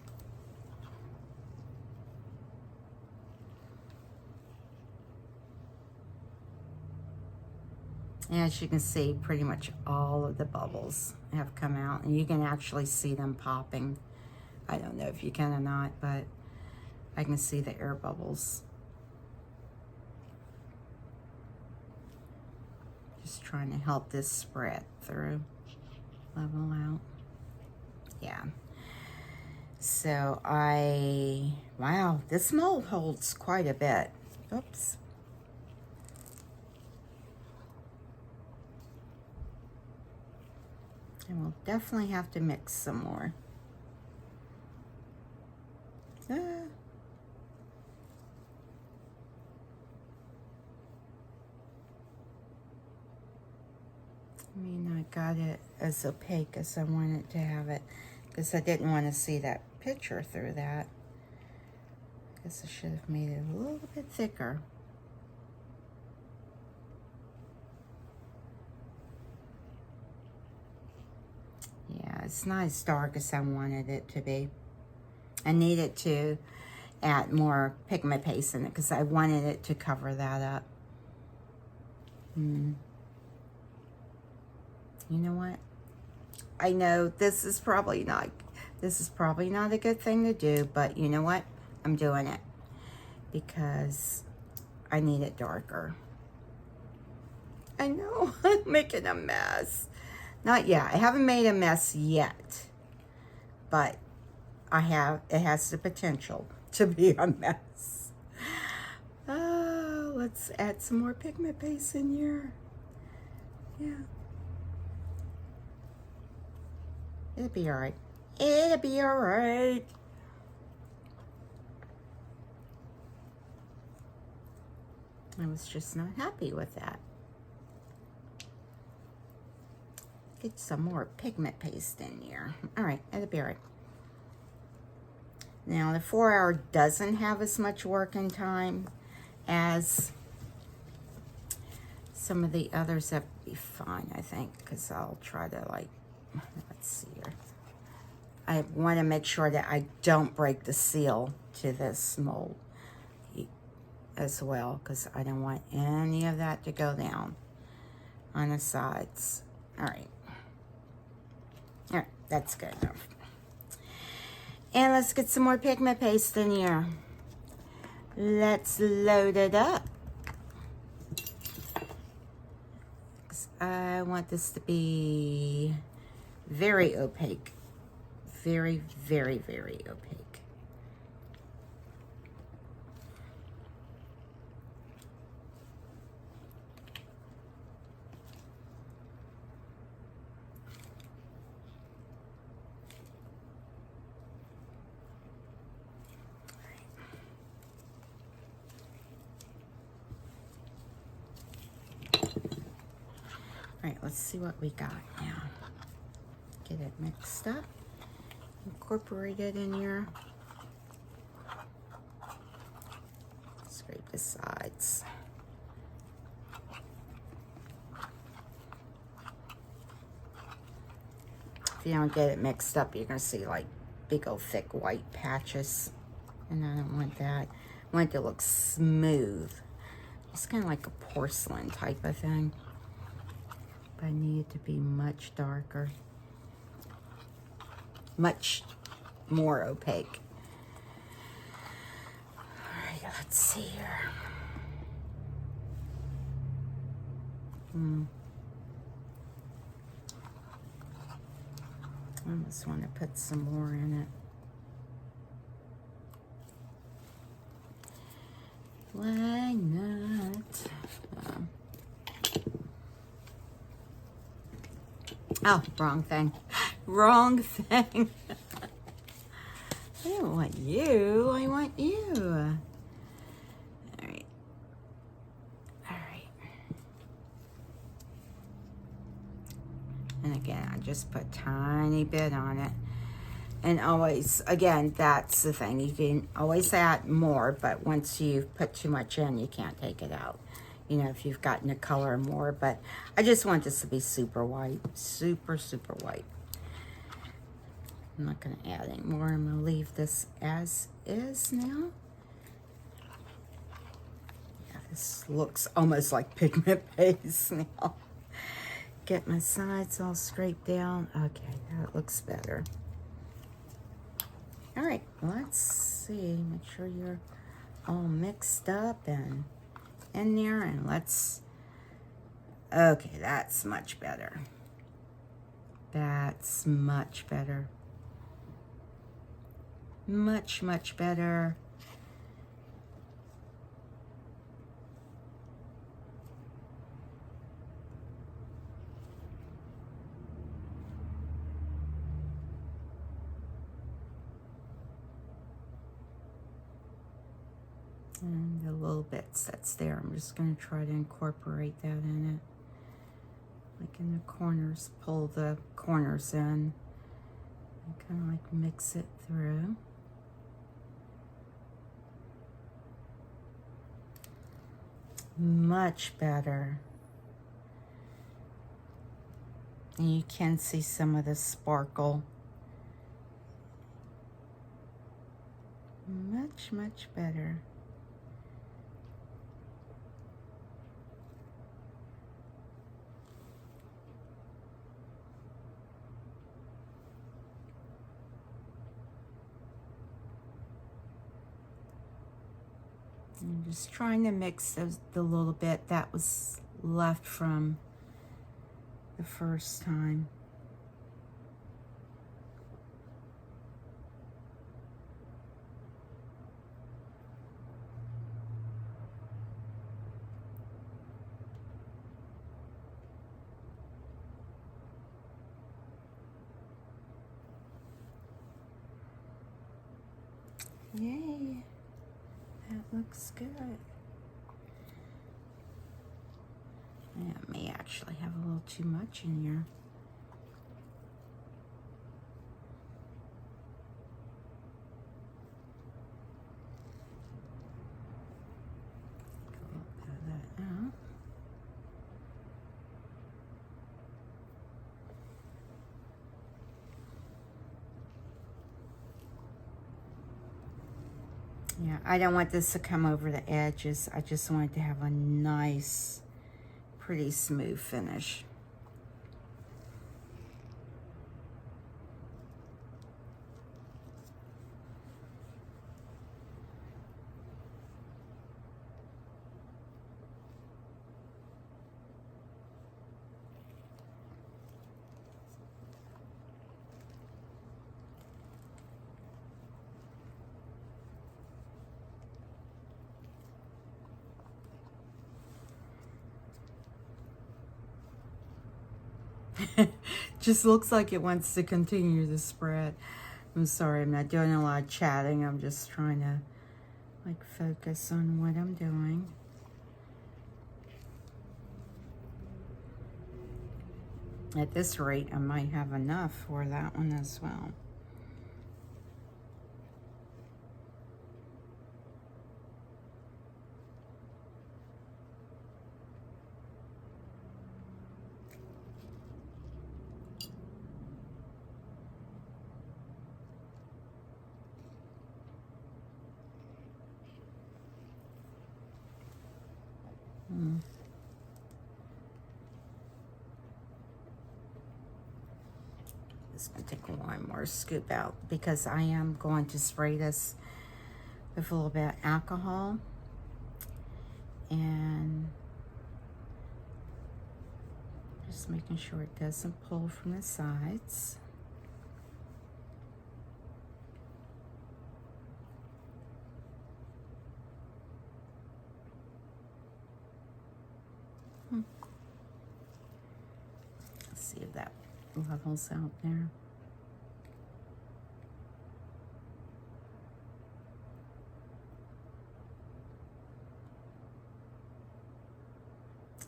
As you can see, pretty much all of the bubbles have come out, and you can actually see them popping. I don't know if you can or not, but I can see the air bubbles. Just trying to help this spread through, level out. Yeah. So wow, this mold holds quite a bit. Oops. And we'll definitely have to mix some more. I mean, I got it as opaque as I wanted to have it, because I didn't want to see that picture through that. I guess I should have made it a little bit thicker. Yeah, it's not as dark as I wanted it to be. I needed to add more pigment paste in it because I wanted it to cover that up. You know what? I know this is probably not a good thing to do, but you know what? I'm doing it because I need it darker. I know, I'm making a mess. Not yet. I haven't made a mess yet, but it has the potential to be a mess. Let's add some more pigment paste in here. Yeah. It'll be all right. It'll be all right. I was just not happy with that. Get some more pigment paste in here. All right, it'll be all right. Now, the 4-hour doesn't have as much working time as some of the others. That would be fine, I think, because I'll try to, like, let's see here. I want to make sure that I don't break the seal to this mold as well, because I don't want any of that to go down on the sides. All right. All right, that's good enough. And let's get some more pigment paste in here. Let's load it up. I want this to be very opaque. Very, very, very opaque. All right, let's see what we got now. Get it mixed up. Incorporate it in here. Scrape the sides. If you don't get it mixed up, you're gonna see like big old thick white patches. And I don't want that. I want it to look smooth. It's kind of like a porcelain type of thing. But I need it to be much darker. Much more opaque. All right, let's see here. I almost want to put some more in it. Why not? Oh, wrong thing. Wrong thing. I don't want you. I want you. All right. All right. And again, I just put a tiny bit on it. And always, again, that's the thing. You can always add more, but once you've put too much in, you can't take it out. You know, if you've gotten the color more. But I just want this to be super white. Super, super white. I'm not going to add any more. I'm going to leave this as is now. Yeah, this looks almost like pigment base now. Get my sides all straight down. Okay, that looks better. All right, let's see. Make sure you're all mixed up and in there. And let's... Okay, that's much better. That's much better. Much, much better. And the little bits that's there, I'm just going to try to incorporate that in it. Like in the corners, pull the corners in. And kind of like mix it through. Much better. And you can see some of the sparkle. Much, much better. I'm just trying to mix the little bit that was left from the first time. Yay, that looks good. Yeah, it may actually have a little too much in here. Take a little bit of that out. Yeah, I don't want this to come over the edges. I just want it to have a nice, pretty smooth finish. Just looks like it wants to continue to spread. I'm sorry, I'm not doing a lot of chatting. I'm just trying to like focus on what I'm doing. At this rate, I might have enough for that one as well. Just gonna take one more scoop out because I am going to spray this with a little bit of alcohol. And just making sure it doesn't pull from the sides. Let's see if that levels out there.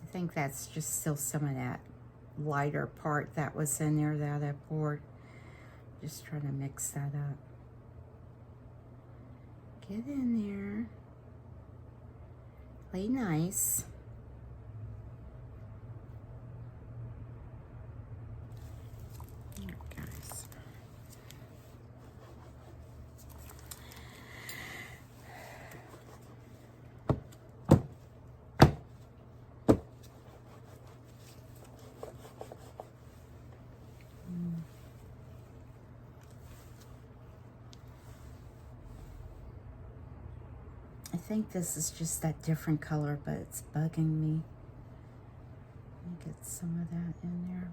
I think that's just still some of that lighter part that was in there that I poured. Just trying to mix that up. Get in there. Play nice. Guys. I think this is just that different color, but it's bugging me. Let me get some of that in there.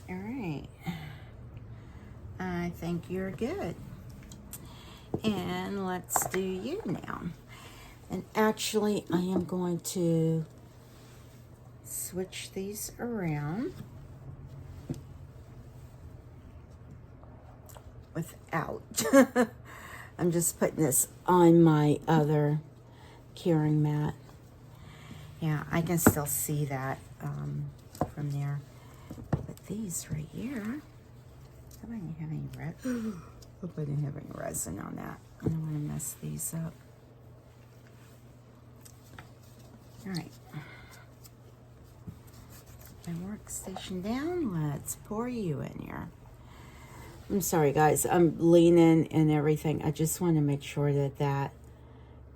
All right, I think you're good. And let's do you now. And actually, I am going to switch these around without. I'm just putting this on my other curing mat. Yeah, I can still see that from there. But these right here, hope I didn't have any resin. Hope I didn't have any resin on that. I don't want to mess these up. All right. My workstation down. Let's pour you in here. I'm sorry, guys. I'm leaning and everything. I just want to make sure that that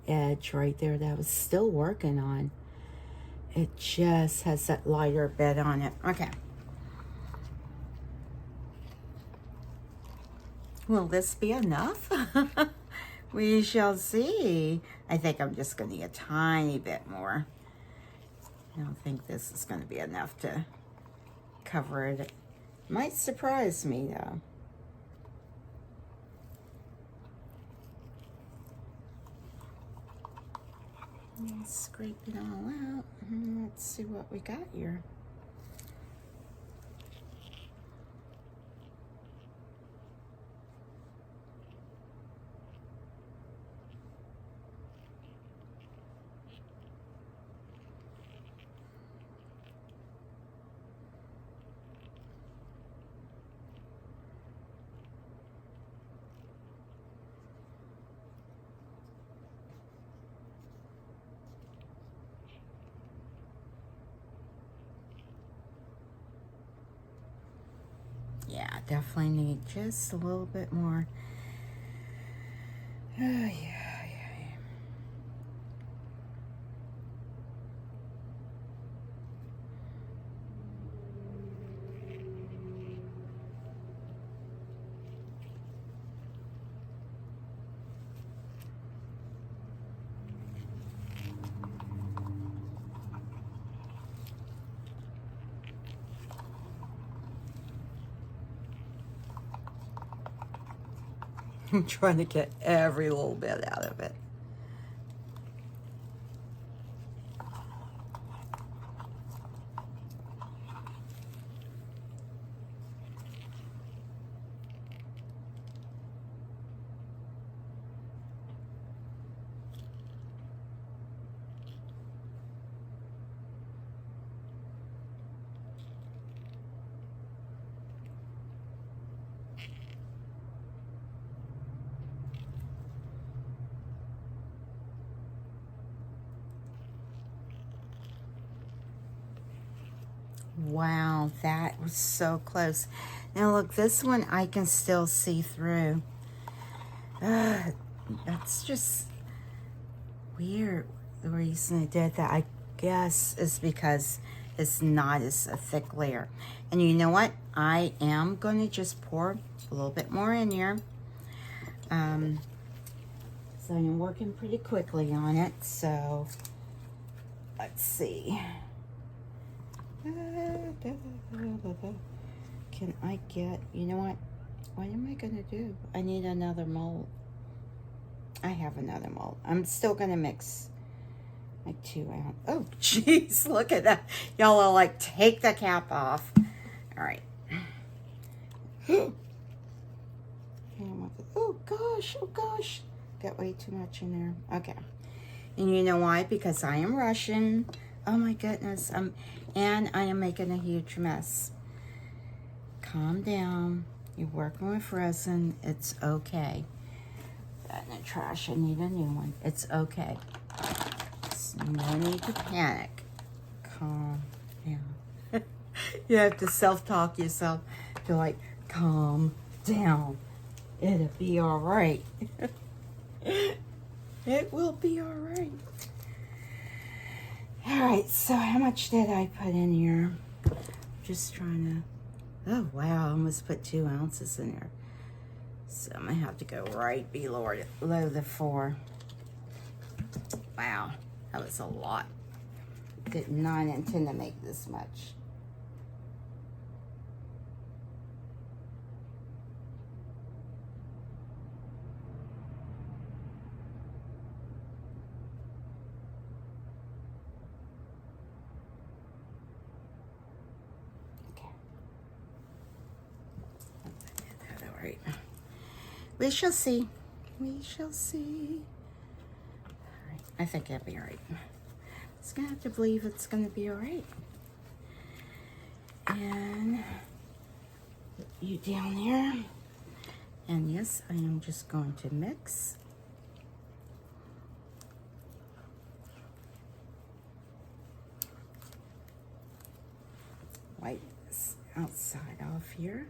edge right there that I was still working on, it just has that lighter bit on it. Okay. Will this be enough? We shall see. I think I'm just going to need a tiny bit more. I don't think this is going to be enough to cover it. Might surprise me, though. Let's scrape it all out. Let's see what we got here. Yeah, definitely need just a little bit more. Yeah. I'm trying to get every little bit out of it. Wow, that was so close. Now look, this one I can still see through. That's just weird. The reason I did that, I guess, is because it's not as a thick layer. And you know what? I am going to just pour a little bit more in here. So I'm working pretty quickly on it. So let's see. Can I get, you know what? What am I gonna do? I need another mold. I have another mold. I'm still gonna mix like 2 ounce. Oh, jeez, look at that. Y'all are like, take the cap off. All right. Oh gosh. Got way too much in there. Okay. And you know why? Because I am Russian. Oh my goodness. And I am making a huge mess. Calm down. You're working with resin. It's okay. That in the trash. I need a new one. It's okay. There's no need to panic. Calm down. You have to self-talk yourself. Feel like, calm down. It'll be all right. It will be all right. All right, so how much did I put in here? Just trying to, oh wow, I almost put 2 ounces in there. So I'm gonna have to go right below the 4. Wow, that was a lot. Did not intend to make this much. All right. We shall see. We shall see. All right. I think it'll be all right. Just gonna have to believe it's gonna be all right. And put you down there. And yes, I am just going to mix. Wipe this outside off here.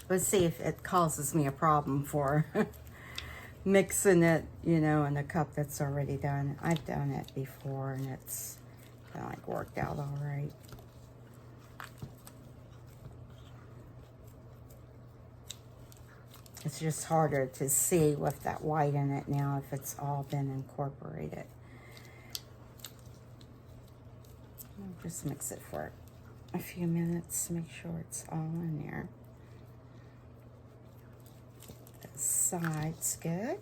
Let's see if it causes me a problem for mixing it, you know, in a cup that's already done. I've done it before and it's kind of like worked out all right. It's just harder to see with that white in it now if it's all been incorporated. I'll just mix it for a few minutes to make sure it's all in there. The side's good.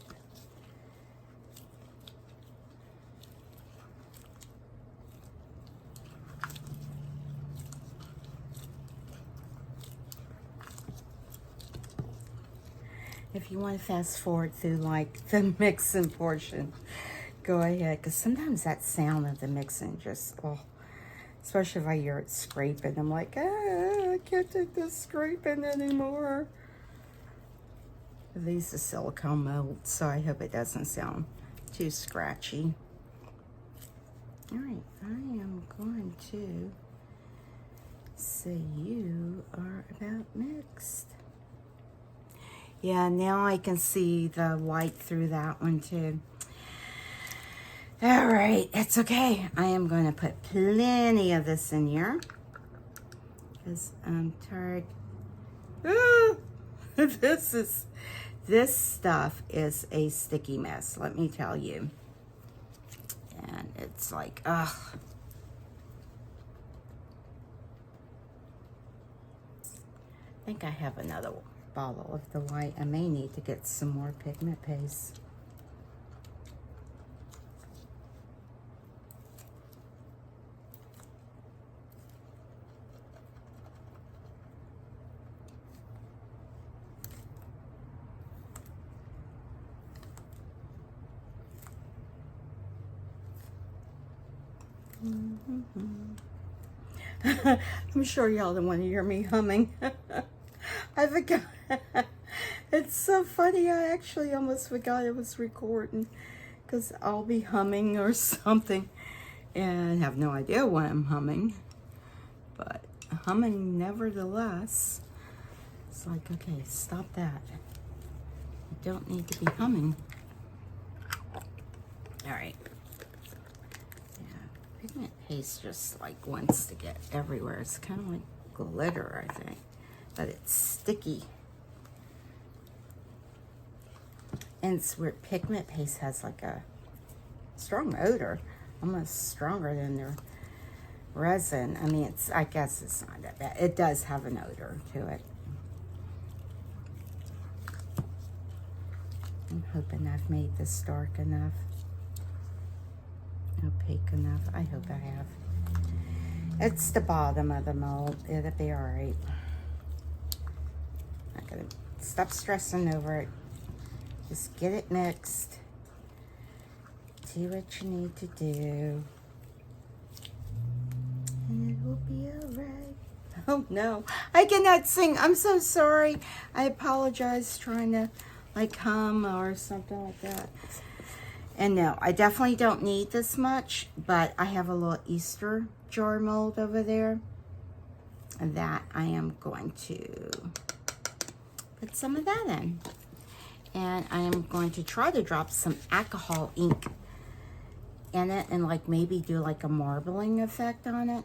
If you want to fast forward through like the mixing portion, go ahead, because sometimes that sound of the mixing just, oh, especially if I hear it scraping, I'm like, I can't take this scraping anymore. These are silicone molds, so I hope it doesn't sound too scratchy. All right, I am going to say you are about mixed. Yeah, now I can see the white through that one too. All right, it's okay. I am going to put plenty of this in here because I'm tired. This stuff is a sticky mess, let me tell you. And it's like, ugh. I think I have another bottle of the white. I may need to get some more pigment paste. I'm sure y'all don't want to hear me humming. I forgot. It's so funny. I actually almost forgot it was recording because I'll be humming or something and have no idea why I'm humming. But humming nevertheless. It's like, okay, stop that. You don't need to be humming. All right. Pigment paste just like wants to get everywhere. It's kind of like glitter, I think, but it's sticky. And it's weird. Pigment paste has like a strong odor, almost stronger than their resin. I mean, I guess it's not that bad. It does have an odor to it. I'm hoping I've made this dark enough, opaque enough. I hope I have. It's the bottom of the mold. It'll be all right. Not gonna stop stressing over it. Just get it mixed. Do what you need to do. And it will be all right. Oh no, I cannot sing. I'm so sorry. I apologize trying to like hum or something like that. And no, I definitely don't need this much, but I have a little Easter jar mold over there that I am going to put some of that in. And I am going to try to drop some alcohol ink in it and like maybe do like a marbling effect on it.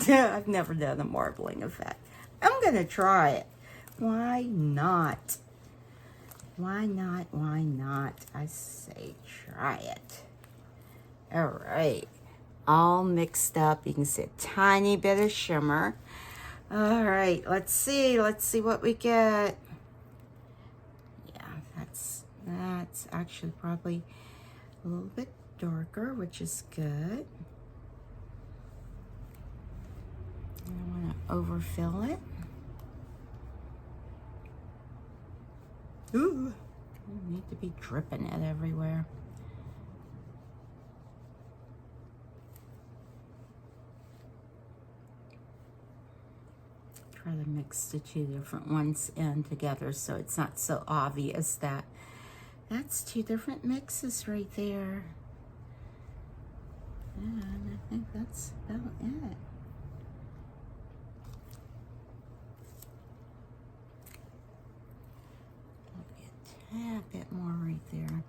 I've never done a marbling effect. I'm gonna try it. Why not? Why not? Why not? I say try it. All right. All mixed up. You can see a tiny bit of shimmer. All right. Let's see. Let's see what we get. Yeah, that's actually probably a little bit darker, which is good. I want to overfill it. Ooh, I need to be dripping it everywhere. Try to mix the two different ones in together so it's not so obvious that that's two different mixes right there. And I think that's about it. A bit more right there.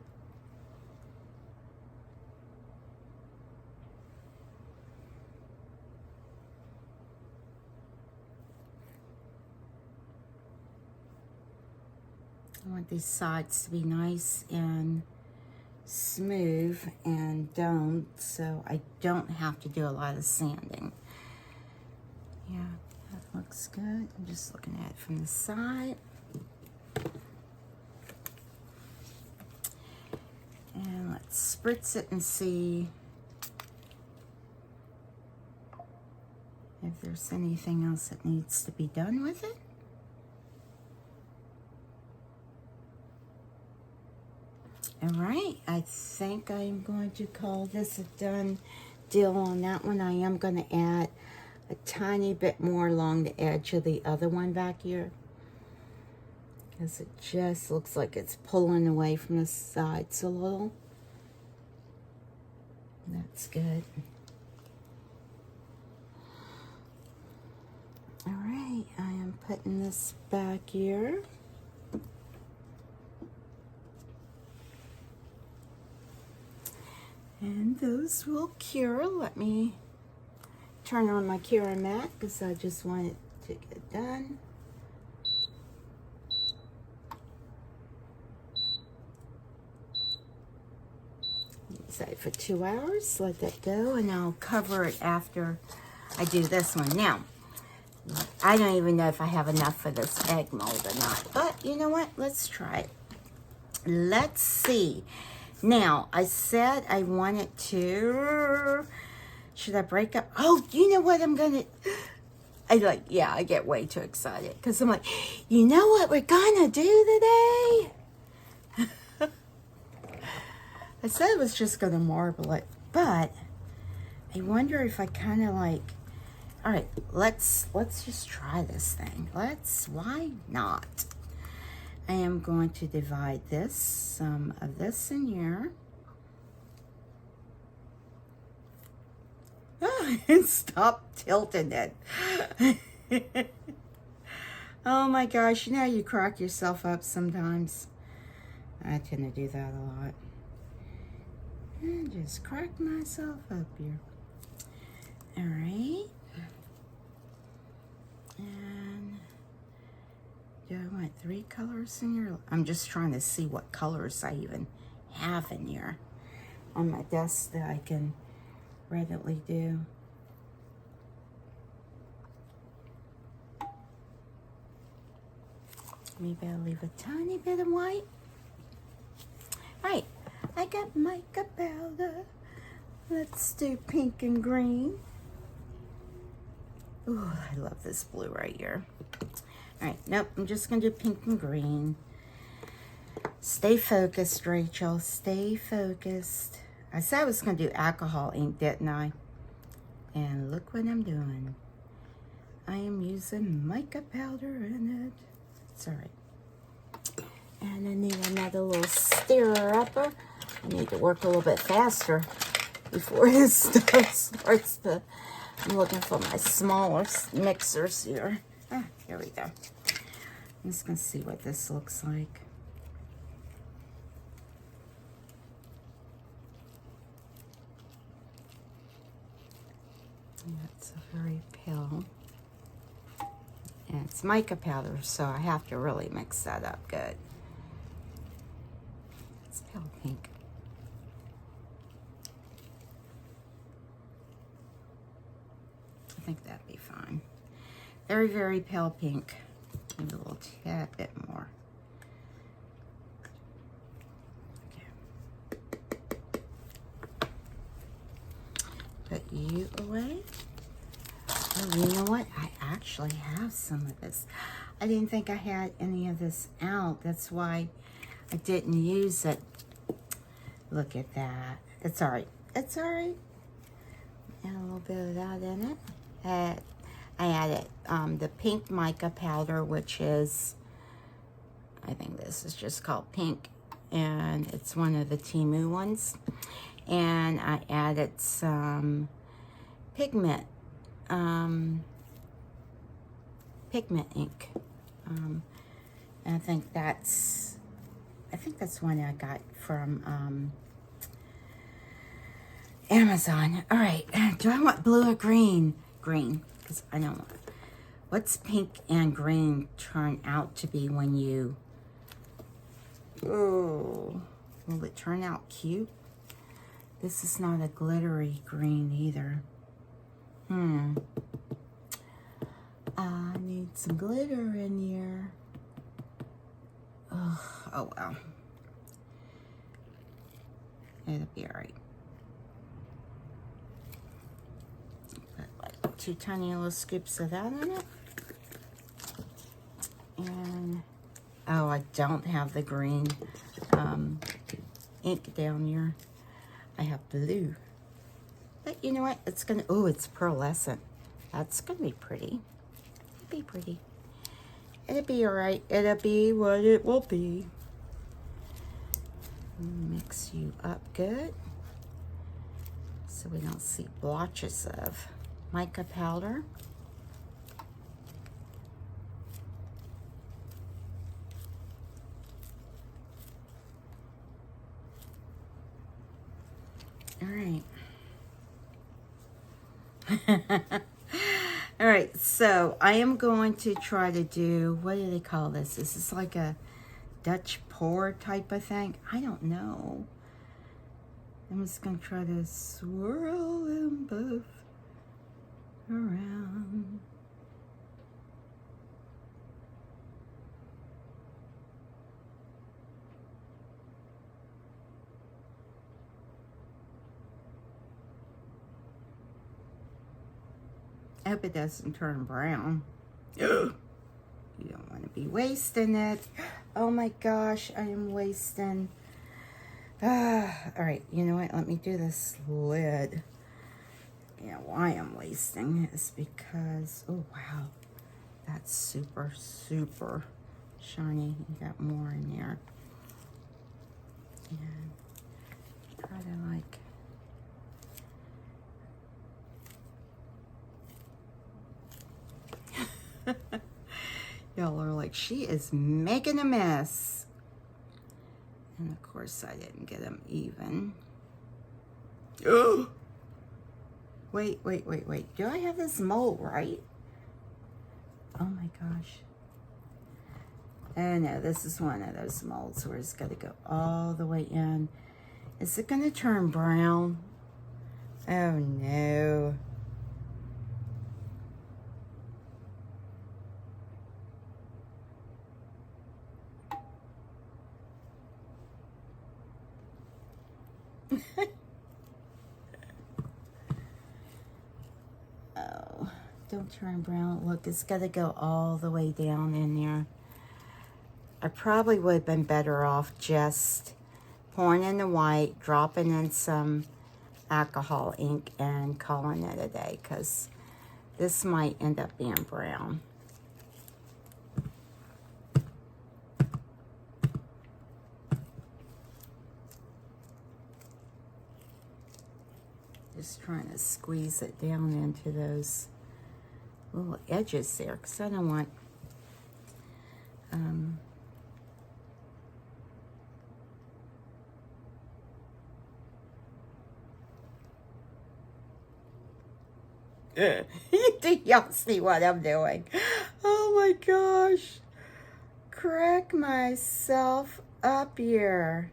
I want these sides to be nice and smooth and domed so I don't have to do a lot of sanding. Yeah, that looks good. I'm just looking at it from the side. And let's spritz it and see if there's anything else that needs to be done with it. All right, I think I'm going to call this a done deal on that one. I am going to add a tiny bit more along the edge of the other one back here, because it just looks like it's pulling away from the sides a little. That's good. All right, I am putting this back here. And those will cure. Let me turn on my cure mat because I just want it to get done. Set it for 2 hours, let that go, and I'll cover it after I do this one. Now, I don't even know if I have enough for this egg mold or not, but you know what? Let's try it. Let's see. Now, I said I wanted to, should I break up? Oh, you know what I'm gonna, I get way too excited because I'm like, you know what we're gonna do today? I said I was just gonna marble it, but I wonder if I kind of like, all right, let's just try this thing. Why not? I am going to divide this, some of this in here. Oh, and stop tilting it. Oh my gosh, you know you crack yourself up sometimes. I tend to do that a lot. And just crack myself up here. All right. And do I want 3 colors in here? I'm just trying to see what colors I even have in here. on my desk that I can readily do. Maybe I'll leave a tiny bit of white. Right, I got mica powder. Let's do pink and green. Ooh, I love this blue right here. All right, nope, I'm just gonna do pink and green. Stay focused, Rachel, stay focused. I said I was gonna do alcohol ink, didn't I? And look what I'm doing. I am using mica powder in it. It's all right. And I need another little stirrer-upper. I need to work a little bit faster before this stuff starts to... I'm looking for my smaller mixers here. Ah, here we go. I'm just going to see what this looks like. That's a very pale. And it's mica powder, so I have to really mix that up good. It's pale pink. I think that'd be fine. Very, very pale pink. Maybe a little tad bit more. Okay. Put you away. Oh, you know what? I actually have some of this. I didn't think I had any of this out. That's why I didn't use it. Look at that. It's all right. It's all right. Add a little bit of that in it. I added the pink mica powder, which is, I think this is just called pink, and it's one of the Temu ones. And I added some pigment ink. And I think that's one I got from Amazon. All right, do I want blue or green? Green, because I don't want it. What's pink and green turn out to be when you... Oh, will it turn out cute? This is not a glittery green either. I need some glitter in here. Oh well. It'll be all right. Put like 2 tiny little scoops of that in it. And, oh, I don't have the green ink down here. I have blue. But you know what? It's gonna, oh, it's pearlescent. That's gonna be pretty. It'll be pretty. It'll be all right. It'll be what it will be. Mix you up good so we don't see blotches of mica powder. All right. All right, so I am going to try to do, what do they call this? Is this like a Dutch pour type of thing? I don't know. I'm just going to try to swirl them both around. I hope it doesn't turn brown. You don't want to be wasting it. Oh my gosh, I am wasting. All right, you know what? Let me do this lid. Yeah, why I'm wasting is because, oh wow, that's super, super shiny. You got more in there. And try to like, y'all are like, she is making a mess. And of course I didn't get them even. Oh, wait. Do I have this mold right? Oh my gosh. Oh no, this is one of those molds where it's got to go all the way in. Is it gonna turn brown? Oh no. Oh, don't turn brown. Look, it's got to go all the way down in there. I probably would have been better off just pouring in the white, dropping in some alcohol ink, and calling it a day, because this might end up being brown. Just trying to squeeze it down into those little edges there, because I don't want do y'all see what I'm doing? Oh my gosh. Crack myself up here.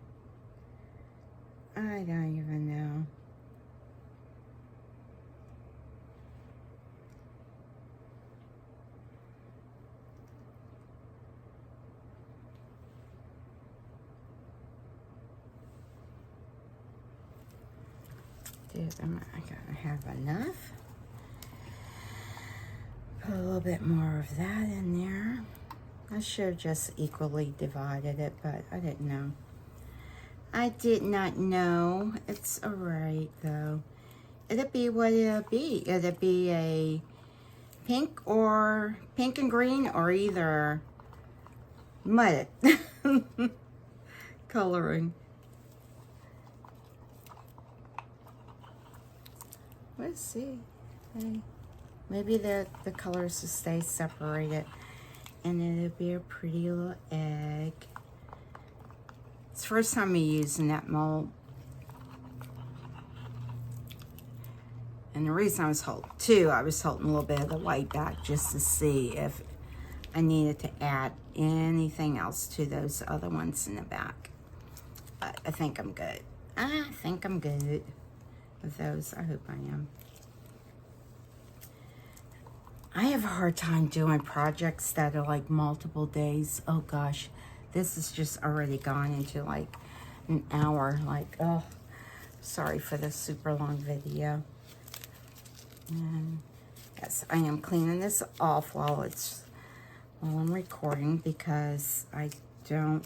I don't even know. Dude, am I gonna have enough? Put a little bit more of that in there. I should have just equally divided it, but I didn't know. I did not know. It's alright though. It'll be what it'll be. It'll be a pink and green, or either mud coloring. Let's see. Hey, maybe the colors will stay separated, and it'll be a pretty little egg. It's the first time me using that mold. And the reason I was holding I was holding a little bit of the white back just to see if I needed to add anything else to those other ones in the back. But I think I'm good. I think I'm good with those. I hope I am. I have a hard time doing projects that are like multiple days. Oh gosh, this has just already gone into like an hour. Like, oh, sorry for the super long video. And yes, I am cleaning this off while I'm recording, because I don't.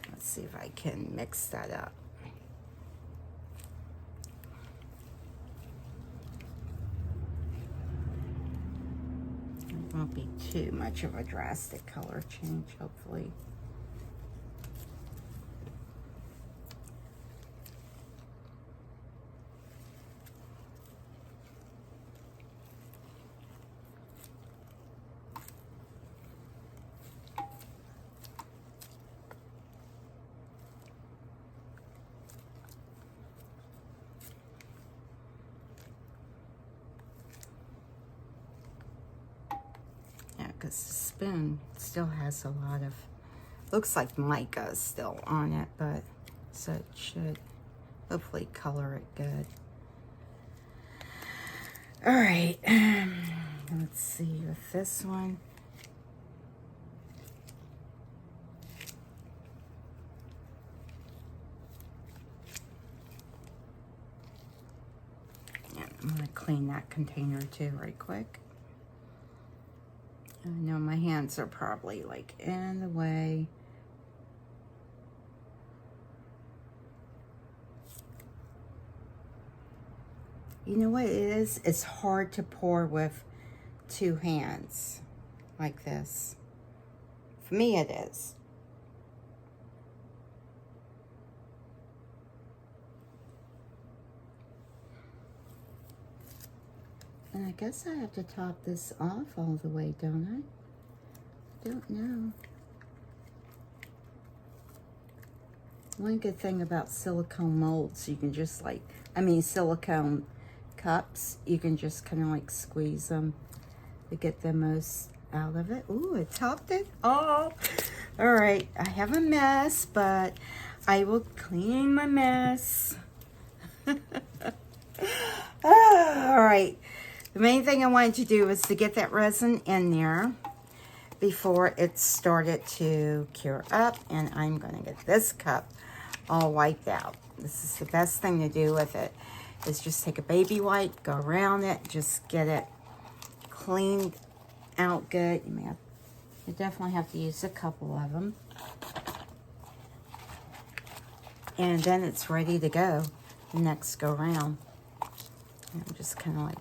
Let's see if I can mix that up. It won't be too much of a drastic color change, hopefully. Because the spoon still has a lot of, looks like mica still on it, but so it should hopefully color it good. All right, let's see with this one. Yeah, I'm gonna clean that container too right quick. I know my hands are probably like in the way. You know what it is? It's hard to pour with two hands like this. For me it is. And I guess I have to top this off all the way, don't I? Don't know. One good thing about silicone molds, you can just like, silicone cups, you can just kind of like squeeze them to get the most out of it. Ooh, it topped it. Oh, All right, I have a mess, but I will clean my mess. All right, the main thing I wanted to do was to get that resin in there before it started to cure up, and I'm gonna get this cup all wiped out. This is the best thing to do with it, is just take a baby wipe, go around it, just get it cleaned out good. You definitely have to use a couple of them. And then it's ready to go the next go round. And I'm just kind of like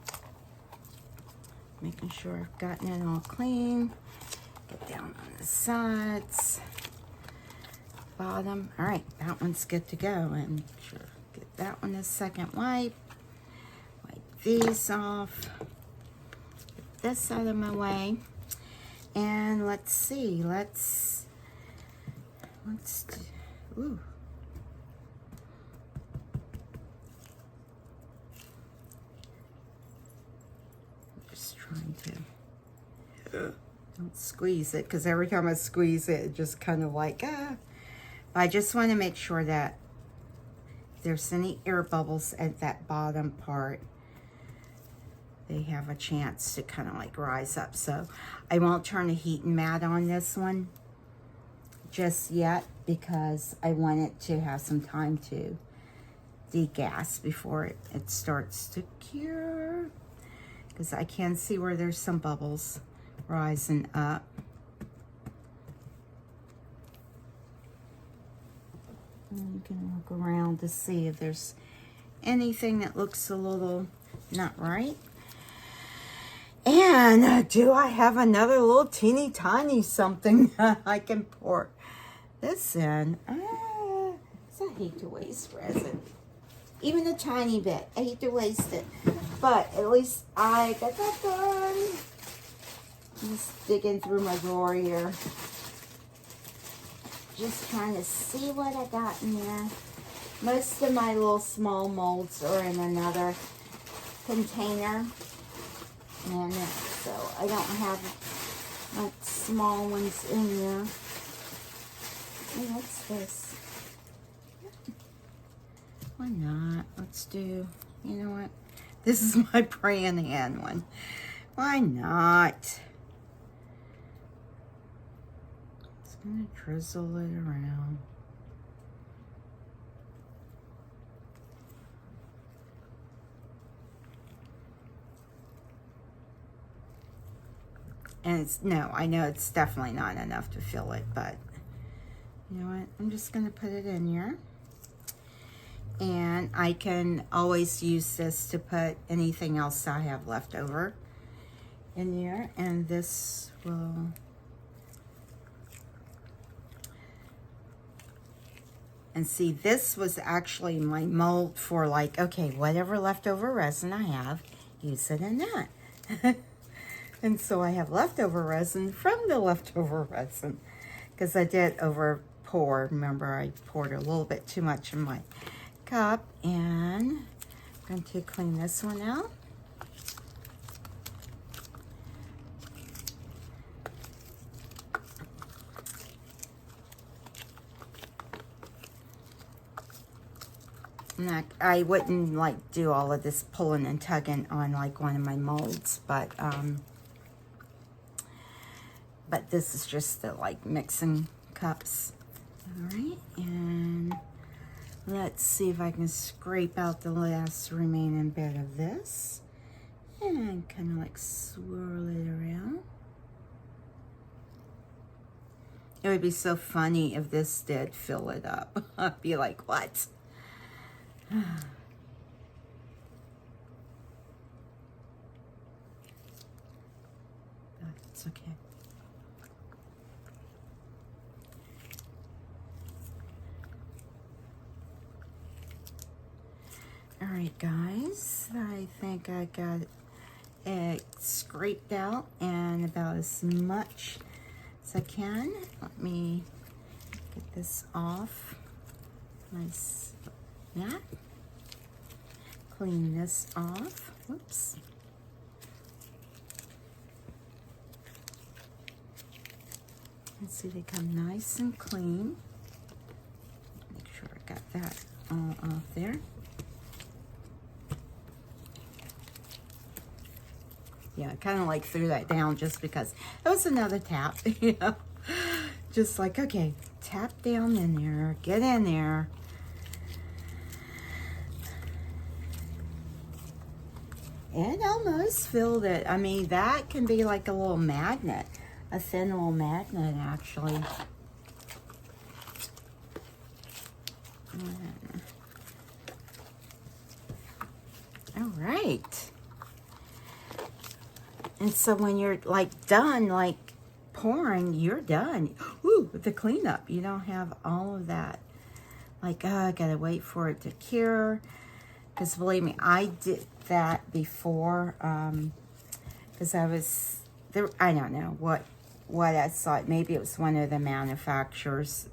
making sure I've gotten it all clean. Get down on the sides, bottom. All right, that one's good to go. And sure, get that one a second wipe. Wipe these off. Get this out of my way. And let's see, let's do, ooh. Just trying to, don't squeeze it, because every time I squeeze it, it just kind of like, I just want to make sure that if there's any air bubbles at that bottom part, they have a chance to kind of like rise up. So I won't turn the heating mat on this one just yet, because I want it to have some time to degas before it starts to cure, because I can see where there's some bubbles rising up. And you can look around to see if there's anything that looks a little not right. And do I have another little teeny tiny something I can pour this in? So I hate to waste resin. Even a tiny bit. I hate to waste it. But at least I got that done. I'm just digging through my drawer here. Just trying to see what I got in there. Most of my little small molds are in another container. And so I don't have like small ones in there. Oh, what's this? Why not? Let's do, you know what? This is my praying hand one. Why not? Just gonna drizzle it around. And it's, no, I know it's definitely not enough to fill it, but you know what? I'm just gonna put it in here. And I can always use this to put anything else I have left over in here. And this will, and see, this was actually my mold for like, okay, whatever leftover resin I have, use it in that. And so I have leftover resin from the leftover resin, because I did over pour. Remember, I poured a little bit too much in my cup. And I'm going to clean this one out. And I wouldn't like do all of this pulling and tugging on like one of my molds, but this is just the like mixing cups. All right, and let's see if I can scrape out the last remaining bit of this and kind of like swirl it around. It would be so funny if this did fill it up. I'd be like, what? It's okay. All right, guys, I think I got it scraped out and about as much as I can. Let me get this off. Nice. Yeah. Clean this off. Whoops. can see they come nice and clean. Make sure I got that all off there. Yeah, I kind of like threw that down just because it was another tap, you know. Just like, okay, tap down in there, get in there. It almost filled it. I mean, that can be like a little magnet, a thin little magnet, actually. All right. And so when you're like done, like pouring, you're done. Ooh, with the cleanup, you don't have all of that. Like, oh, I gotta wait for it to cure. Because believe me, I did that before. Because I was there. I don't know what I saw. Maybe it was one of the manufacturers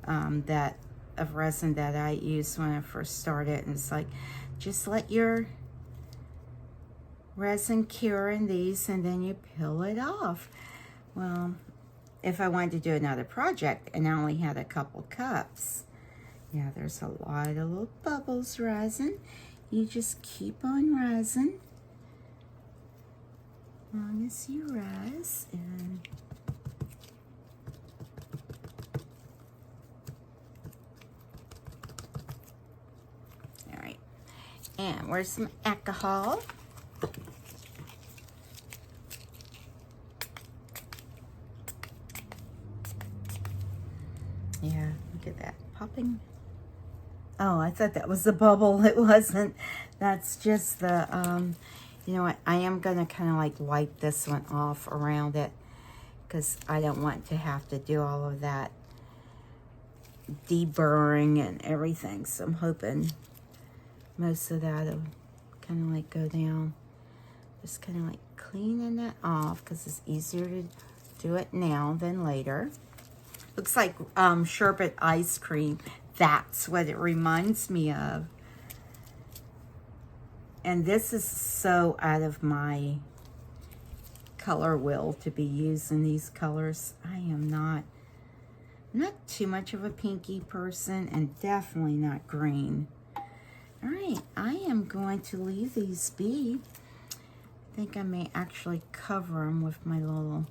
that of resin that I used when I first started, and it's like, just let your resin cure in these, and then you peel it off. Well, if I wanted to do another project and I only had a couple cups, yeah, there's a lot of little bubbles resin. You just keep on resin as long as you res, and all right. And where's some alcohol? Yeah, look at that popping. Oh, I thought that was the bubble. It wasn't. That's just the, you know what? I am going to kind of like wipe this one off around it because I don't want to have to do all of that deburring and everything. So I'm hoping most of that will kind of like go down. Just kind of like cleaning that off because it's easier to do it now than later. Looks like sherbet ice cream. That's what it reminds me of. And this is so out of my color wheel to be using these colors. I'm not too much of a pinky person, and definitely not green. All right, I am going to leave these be. I think I may actually cover them with my little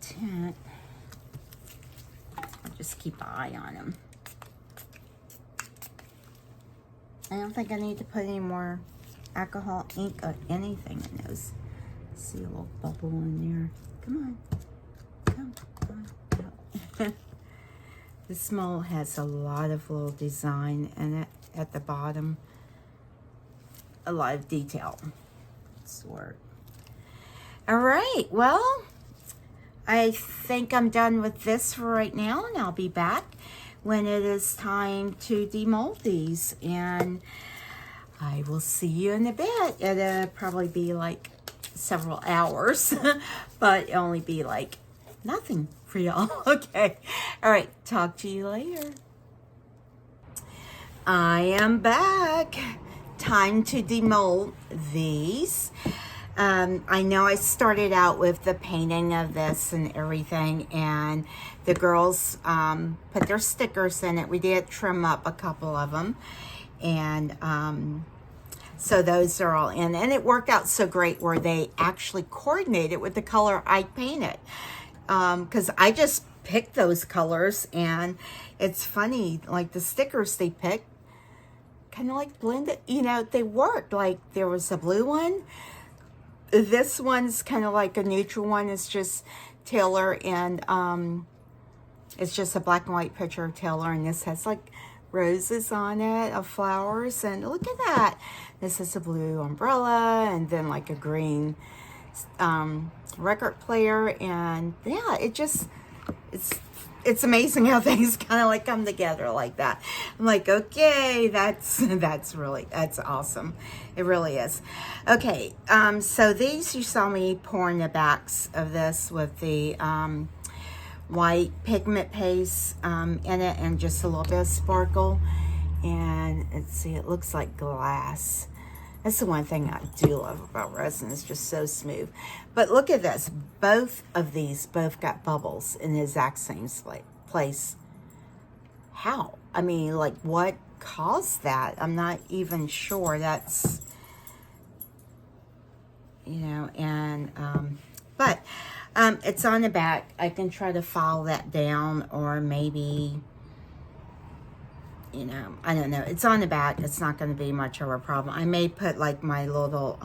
tent. I'll just keep an eye on them. I don't think I need to put any more alcohol, ink, or anything in those. See a little bubble in there. Come on. Come on. This mold has a lot of little design in it at the bottom. A lot of detail. That's the word. All right, well, I think I'm done with this for right now, and I'll be back when it is time to demold these, and I will see you in a bit. It'll probably be like several hours, but it'll only be like nothing for y'all. Okay, all right, talk to you later. I am back. Time to demold these. I know I started out with the painting of this and everything, and the girls put their stickers in it. We did trim up a couple of them, and so those are all in. And it worked out so great where they actually coordinated with the color I painted, because I just picked those colors, and it's funny, like the stickers they picked kind of like blended, you know, they worked. Like there was a blue one. This one's kind of like a neutral one. It's just Taylor, and it's just a black and white picture of Taylor, and this has like roses on it of flowers, and look at that. This is a blue umbrella, and then like a green record player, and yeah, it's amazing how things kind of like come together like that. I'm like, okay, that's awesome. It really is. Okay, so these, you saw me pouring the backs of this with the white pigment paste in it, and just a little bit of sparkle. And let's see, it looks like glass. That's the one thing I do love about resin. It's just so smooth. But look at this. Both of these both got bubbles in the exact same place. How? I mean, like, what caused that? I'm not even sure. That's, you know, and, but it's on the back. I can try to file that down, or maybe, you know, I don't know. It's on the back. It's not going to be much of a problem. I may put like my little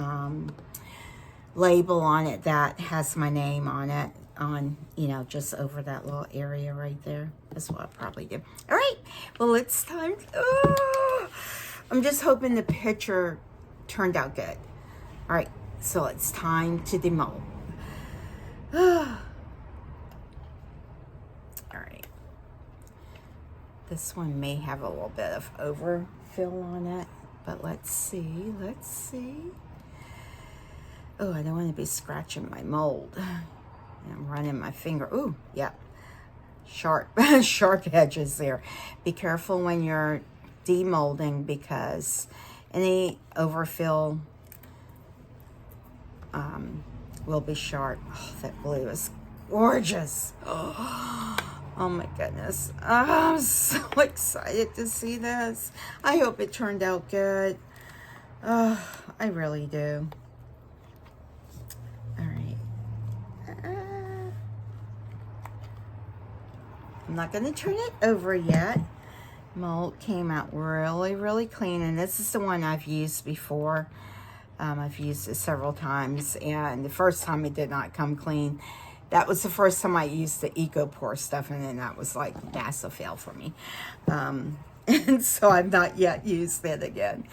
label on it that has my name on it, on, you know, just over that little area right there. That's what I'll probably do. All right. Well, it's time. I'm just hoping the picture turned out good. All right. So it's time to demold. All right. This one may have a little bit of overfill on it, but let's see. Let's see. Oh, I don't want to be scratching my mold. I'm running my finger. Ooh, yeah. Sharp, sharp edges there. Be careful when you're demolding, because any overfill will be sharp. Oh, that blue is gorgeous. Oh my goodness. Oh, I'm so excited to see this. I hope it turned out good. Oh, I really do. All right. I'm not going to turn it over yet. Mold came out really, really clean. And this is the one I've used before. I've used it several times. And the first time it did not come clean. That was the first time I used the EcoPore stuff, and then that was like a massive fail for me. And so I've not yet used it again.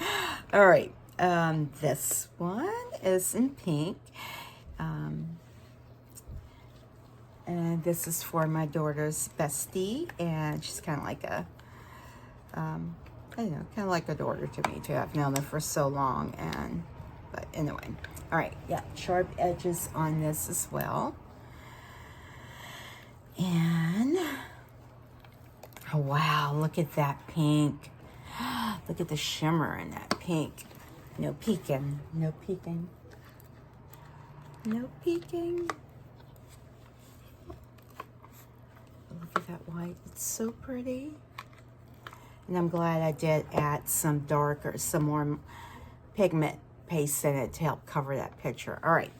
All right, this one is in pink. And this is for my daughter's bestie, and she's kind of like a, I don't know, kind of like a daughter to me too. I've known her for so long, but anyway. All right, yeah, sharp edges on this as well. And, oh wow, look at that pink. Look at the shimmer in that pink. No peeking, no peeking. No peeking. Look at that white, it's so pretty. And I'm glad I did add some darker, some more pigment paste in it to help cover that picture. All right.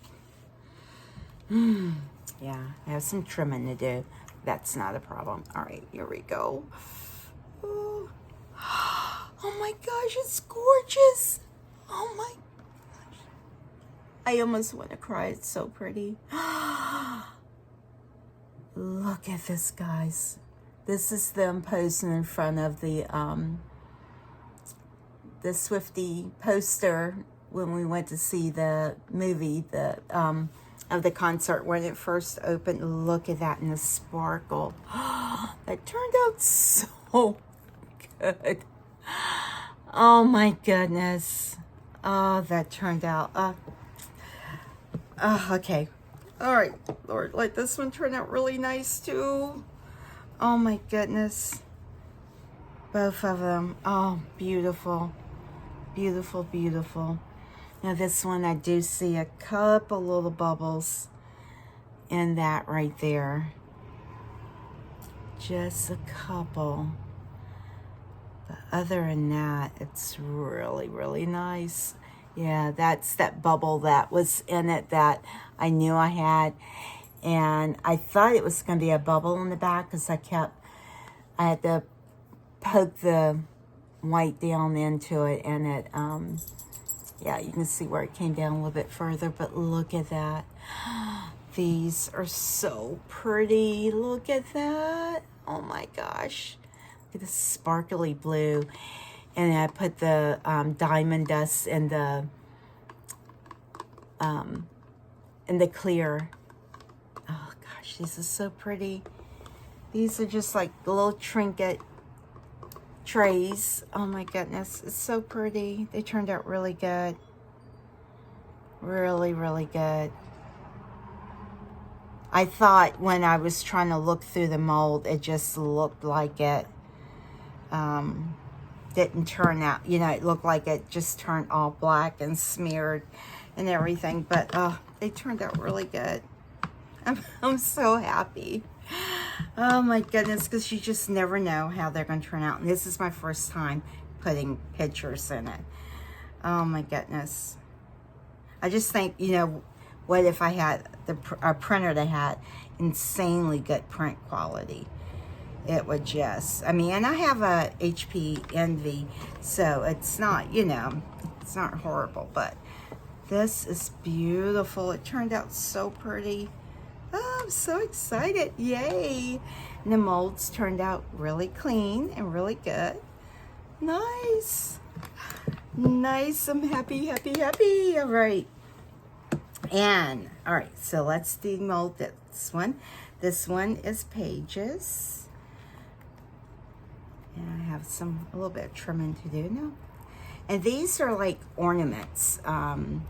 Yeah, I have some trimming to do. That's not a problem. All right, here we go. Oh, oh my gosh, it's gorgeous. Oh my gosh. I almost want to cry. It's so pretty. Look at this, guys. This is them posing in front of the Swiftie poster when we went to see the movie, of the concert when it first opened. Look at that in the sparkle. That turned out so good. Oh my goodness. Oh, that turned out. Okay. All right, Lord, let this one turn out really nice too. Oh my goodness. Both of them. Oh, beautiful. Beautiful, beautiful. Now this one, I do see a couple little bubbles in that right there. Just a couple. But other than that, it's really, really nice. Yeah, that's that bubble that was in it that I knew I had. And I thought it was going to be a bubble in the back because I had to poke the white down into it, and it, yeah, you can see where it came down a little bit further, but look at that. These are so pretty. Look at that. Oh my gosh. Look at the sparkly blue. And I put the diamond dust in the clear. Oh gosh, these are so pretty. These are just like little trinket trays. Oh my goodness, it's so pretty. They turned out really good. Really, really good. I thought when I was trying to look through the mold, it just looked like it didn't turn out, you know, it looked like it just turned all black and smeared and everything, but they turned out really good. I'm so happy. Oh my goodness, because you just never know how they're going to turn out. And this is my first time putting pictures in it. Oh my goodness. I just think, you know, what if I had a printer that had insanely good print quality? It would just, I mean, and I have a HP Envy, so it's not, you know, it's not horrible, but this is beautiful. It turned out so pretty. Oh, I'm so excited. Yay. And the molds turned out really clean and really good. Nice. Nice. I'm happy, happy, happy. All right. And, all right, so let's demold this one. This one is Pages. And I have a little bit of trimming to do now. And these are like ornaments. And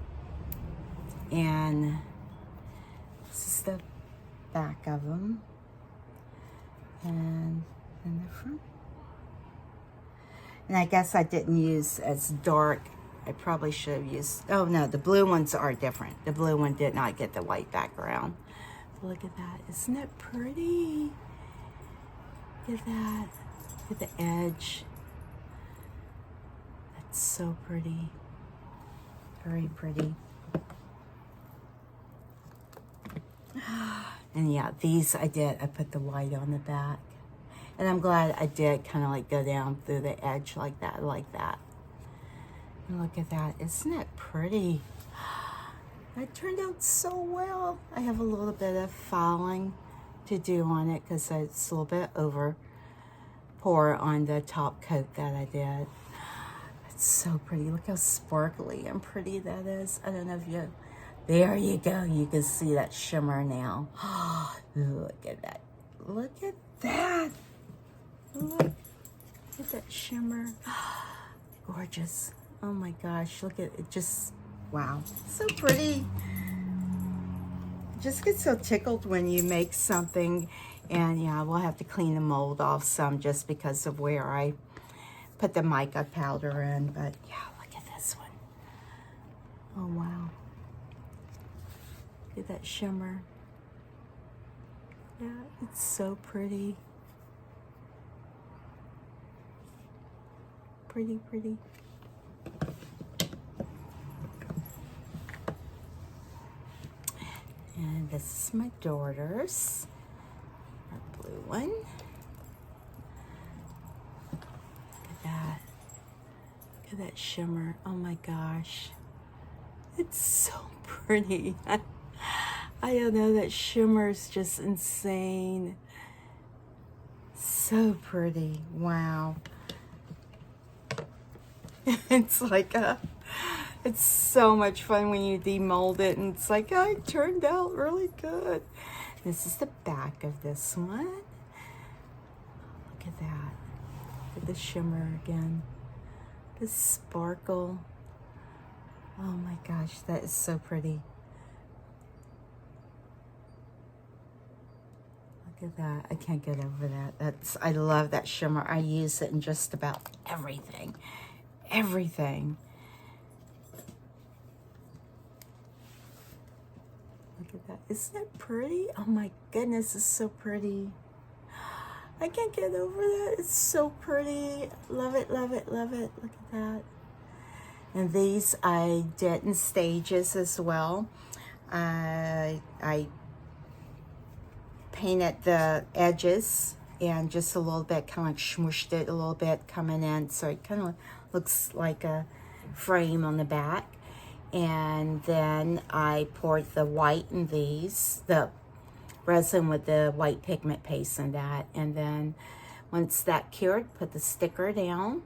this is the back of them, and in the front. And I guess I didn't use as dark. I probably should have used, oh no, the blue ones are different. The blue one did not get the white background. Look at that, isn't it pretty? Look at that, look at the edge. That's so pretty, very pretty. And yeah, these I put the white on the back. And I'm glad I did kind of like go down through the edge like that, And look at that, isn't it pretty? It turned out so well. I have a little bit of filing to do on it because it's a little bit over pour on the top coat that I did. It's so pretty, look how sparkly and pretty that is. I don't know if you, there you go. You can see that shimmer now. Look at that. Look at that. Look at that shimmer. Gorgeous. Oh my gosh. Look at it. Just, wow. So pretty. Just get so tickled when you make something. And yeah, we'll have to clean the mold off some just because of where I put the mica powder in. But yeah, look at this one. Oh wow. Look at that shimmer. Yeah, it's so pretty. Pretty, pretty. And this is my daughter's, our blue one. Look at that. Look at that shimmer. Oh my gosh. It's so pretty. I don't know, that shimmer is just insane. So pretty. Wow. It's like it's so much fun when you demold it, and it's like, oh, it turned out really good. This is the back of this one. Look at that. Look at the shimmer again. The sparkle. Oh my gosh, that is so pretty. Look at that. I can't get over that. I love that shimmer. I use it in just about everything. Everything. Look at that. Isn't that pretty? Oh my goodness, it's so pretty. I can't get over that. It's so pretty. Love it, love it, love it. Look at that. And these I did in stages as well. I painted the edges and just a little bit, kind of like smooshed it a little bit coming in, so it kind of looks like a frame on the back. And then I poured the white in these, the resin with the white pigment paste in that. And then once that cured, put the sticker down.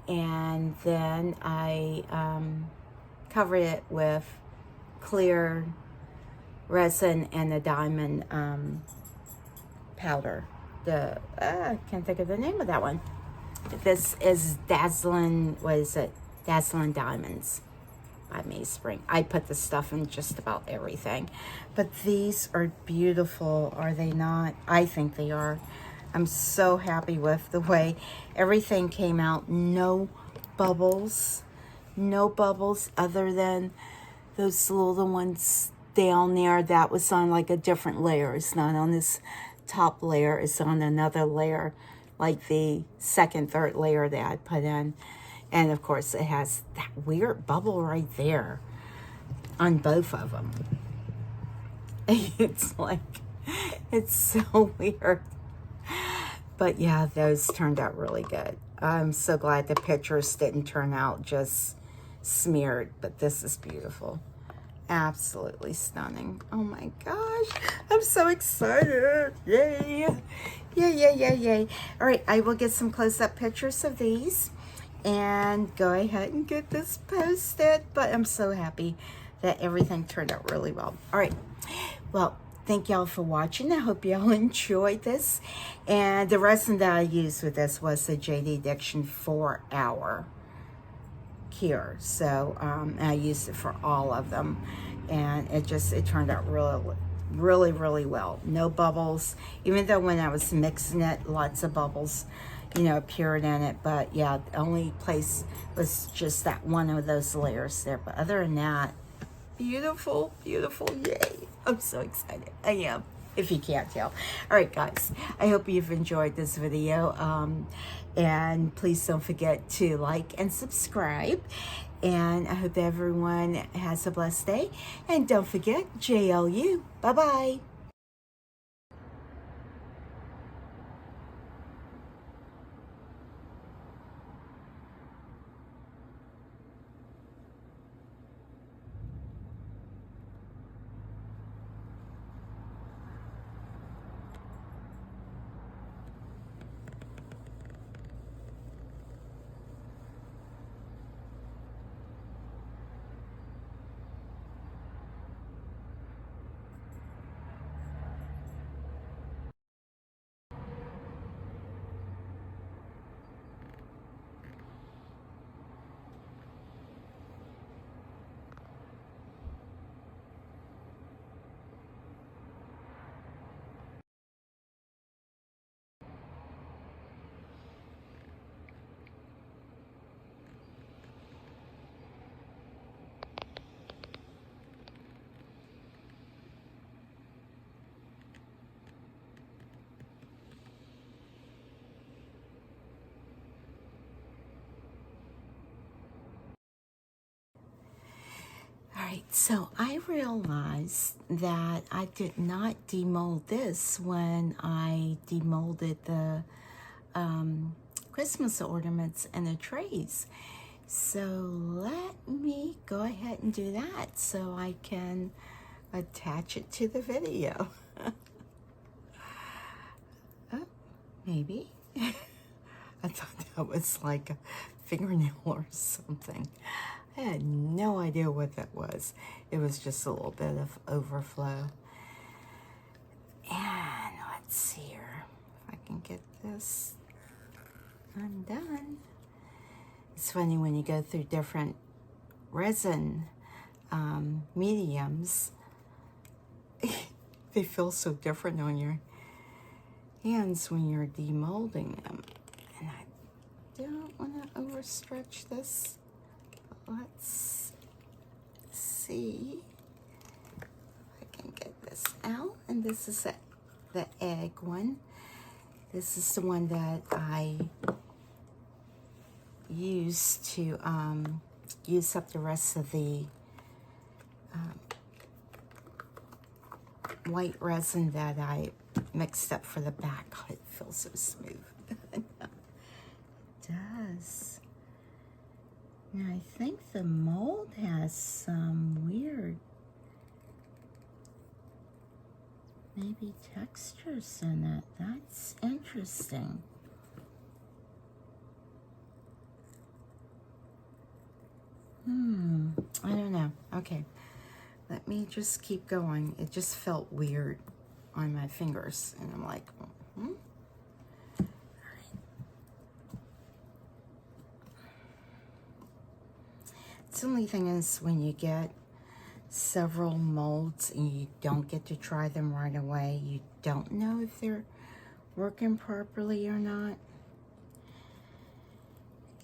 And then I covered it with clear resin and the diamond powder. I can't think of the name of that one. This is Dazzling, what is it? Dazzling Diamonds by Mayspring. I put the stuff in just about everything. But these are beautiful, are they not? I think they are. I'm so happy with the way everything came out. No bubbles. No bubbles other than those little ones down there. That was on like a different layer. It's not on this top layer. It's on another layer, like the second, third layer that I put in. And of course it has that weird bubble right there on both of them. It's like, it's so weird. But yeah, those turned out really good. I'm so glad the pictures didn't turn out just smeared, but this is beautiful. Absolutely stunning. Oh my gosh, I'm so excited. Yay. Yay, yay, yay, yay. All right, I will get some close-up pictures of these and go ahead and get this posted. But I'm so happy that everything turned out really well. All right, well, thank y'all for watching. I hope y'all enjoyed this. And the resin that I used with this was the JD Diction 4-hour cure. So I used it for all of them. And it turned out really well. No bubbles. Even though when I was mixing it, lots of bubbles, you know, appeared in it. But yeah, the only place was just that one of those layers there. But other than that, beautiful, beautiful. Yay. I'm so excited. I am, if you can't tell. All right, guys, I hope you've enjoyed this video. And please don't forget to like and subscribe. And I hope everyone has a blessed day. And don't forget, JLU. Bye-bye. All right, so I realized that I did not demold this when I demolded the Christmas ornaments and the trays. So let me go ahead and do that so I can attach it to the video. Oh, maybe. I thought that was like a fingernail or something. I had no idea what that was. It was just a little bit of overflow. And let's see here if I can get this undone. It's funny when you go through different resin mediums, they feel so different on your hands when you're demolding them. And I don't want to overstretch this. Let's see if I can get this out. And this is the egg one. This is the one that I used to use up the rest of the white resin that I mixed up for the back. Oh, it feels so smooth. It does. Now I think the mold has some weird, maybe textures in it. That's interesting. I don't know. Okay, let me just keep going. It just felt weird on my fingers, and I'm like, All right. The only thing is when you get several molds and you don't get to try them right away, you don't know if they're working properly or not.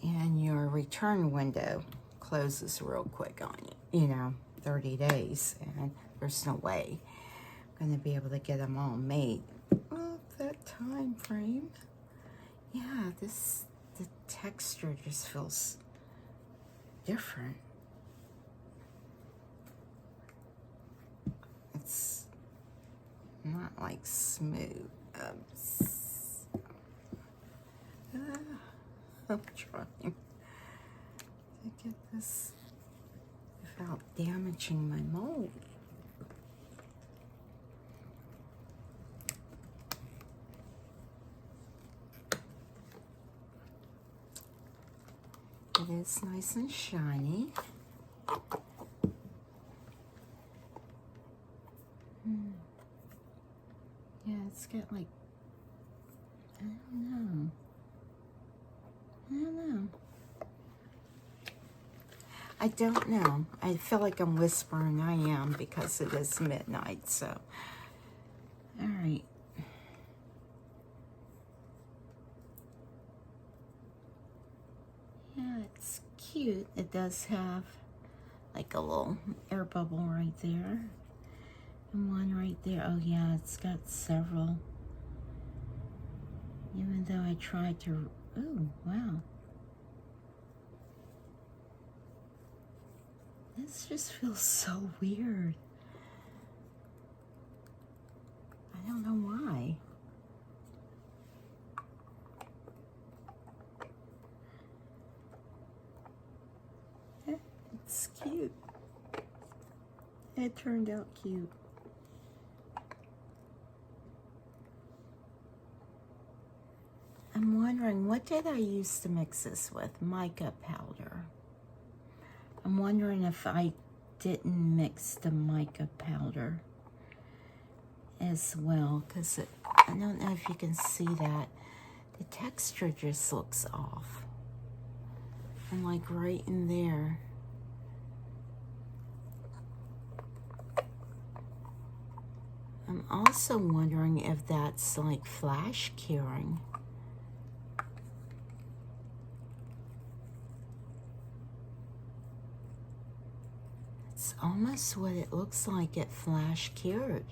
And your return window closes real quick on you, you know, 30 days, and there's no way I'm going to be able to get them all made. Well, that time frame, yeah, the texture just feels different. It's not like smooth. I'm trying to get this without damaging my mold. It is nice and shiny. Yeah, it's got like, I don't know. I don't know. I feel like I'm whispering. I am, because it is midnight, so. All right. Yeah, it's cute. It does have like a little air bubble right there. And one right there. Oh yeah, it's got several. Even though I tried to, oh wow. This just feels so weird. I don't know why. It's cute. It turned out cute. I'm wondering, what did I use to mix this with? Mica powder. I'm wondering if I didn't mix the mica powder as well, because I don't know if you can see that. The texture just looks off. And like right in there. I'm also wondering if that's like flash curing. It's almost what it looks like it flash cured.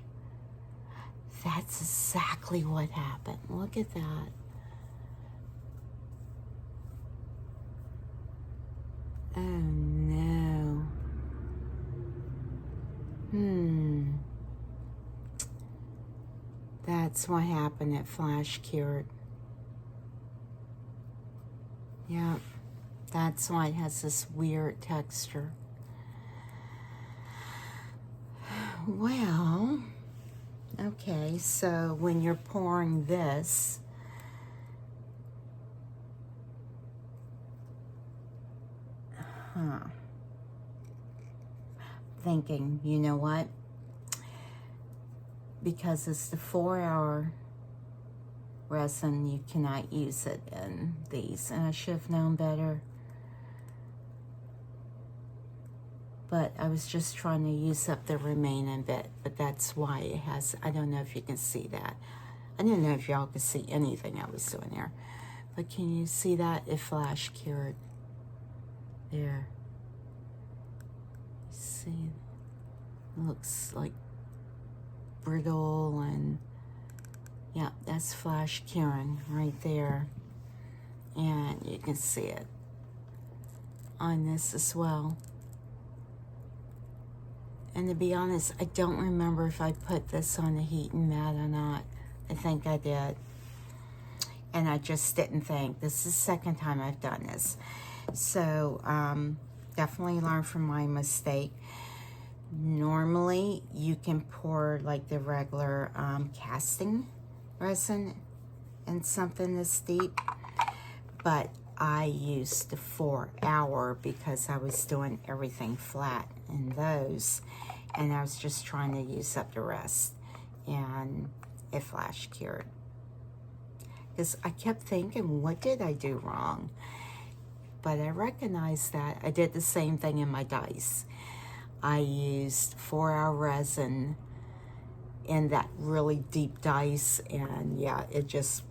That's exactly what happened. Look at that. Oh no. That's what happened. It flash cured. Yeah, that's why it has this weird texture. Well, okay, so when you're pouring this, thinking, you know what? Because it's the 4-hour resin, you cannot use it in these, and I should have known better. But I was just trying to use up the remaining bit, but that's why it has, I don't know if you can see that. I didn't know if y'all could see anything I was doing there. But can you see that? It flash cured. There. See? It looks like brittle, and yeah, that's flash curing right there. And you can see it on this as well. And to be honest, I don't remember if I put this on the heating mat or not. I think I did. And I just didn't think. This is the second time I've done this. So, definitely learn from my mistake. Normally, you can pour like the regular casting resin in something this deep. But I used the 4-hour because I was doing everything flat in those, and I was just trying to use up the rest, and it flash cured. Because I kept thinking, what did I do wrong? But I recognized that I did the same thing in my dice. I used 4-hour resin in that really deep dice, and yeah, it just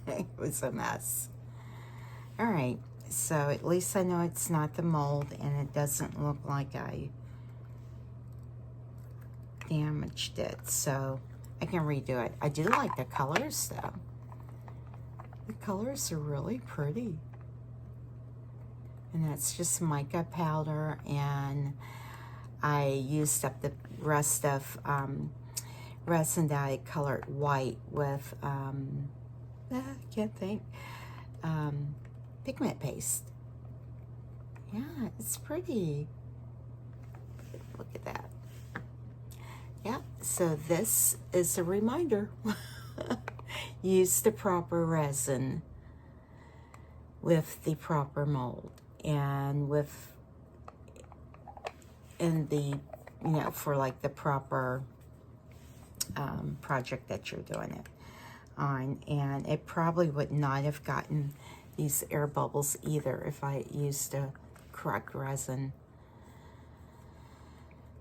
it was a mess. All right, so at least I know it's not the mold, and it doesn't look like I damaged it, so I can redo it. I do like the colors though. The colors are really pretty. And that's just mica powder, and I used up the rest of resin that I colored white with, I can't think, pigment paste. Yeah, it's pretty. Look at that. Yeah, so this is a reminder. Use the proper resin with the proper mold, and with in the, you know, for like the proper project that you're doing it on. And it probably would not have gotten these air bubbles either if I used the correct resin.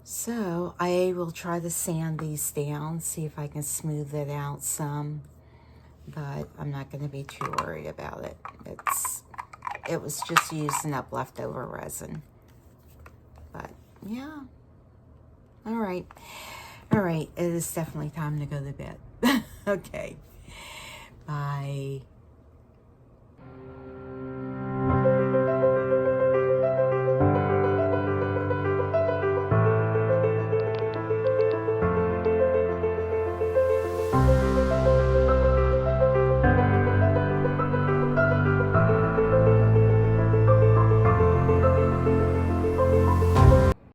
So I will try to sand these down, see if I can smooth it out some, but I'm not going to be too worried about it. It was just using up leftover resin. But yeah. All right. It is definitely time to go to bed. Okay. Bye.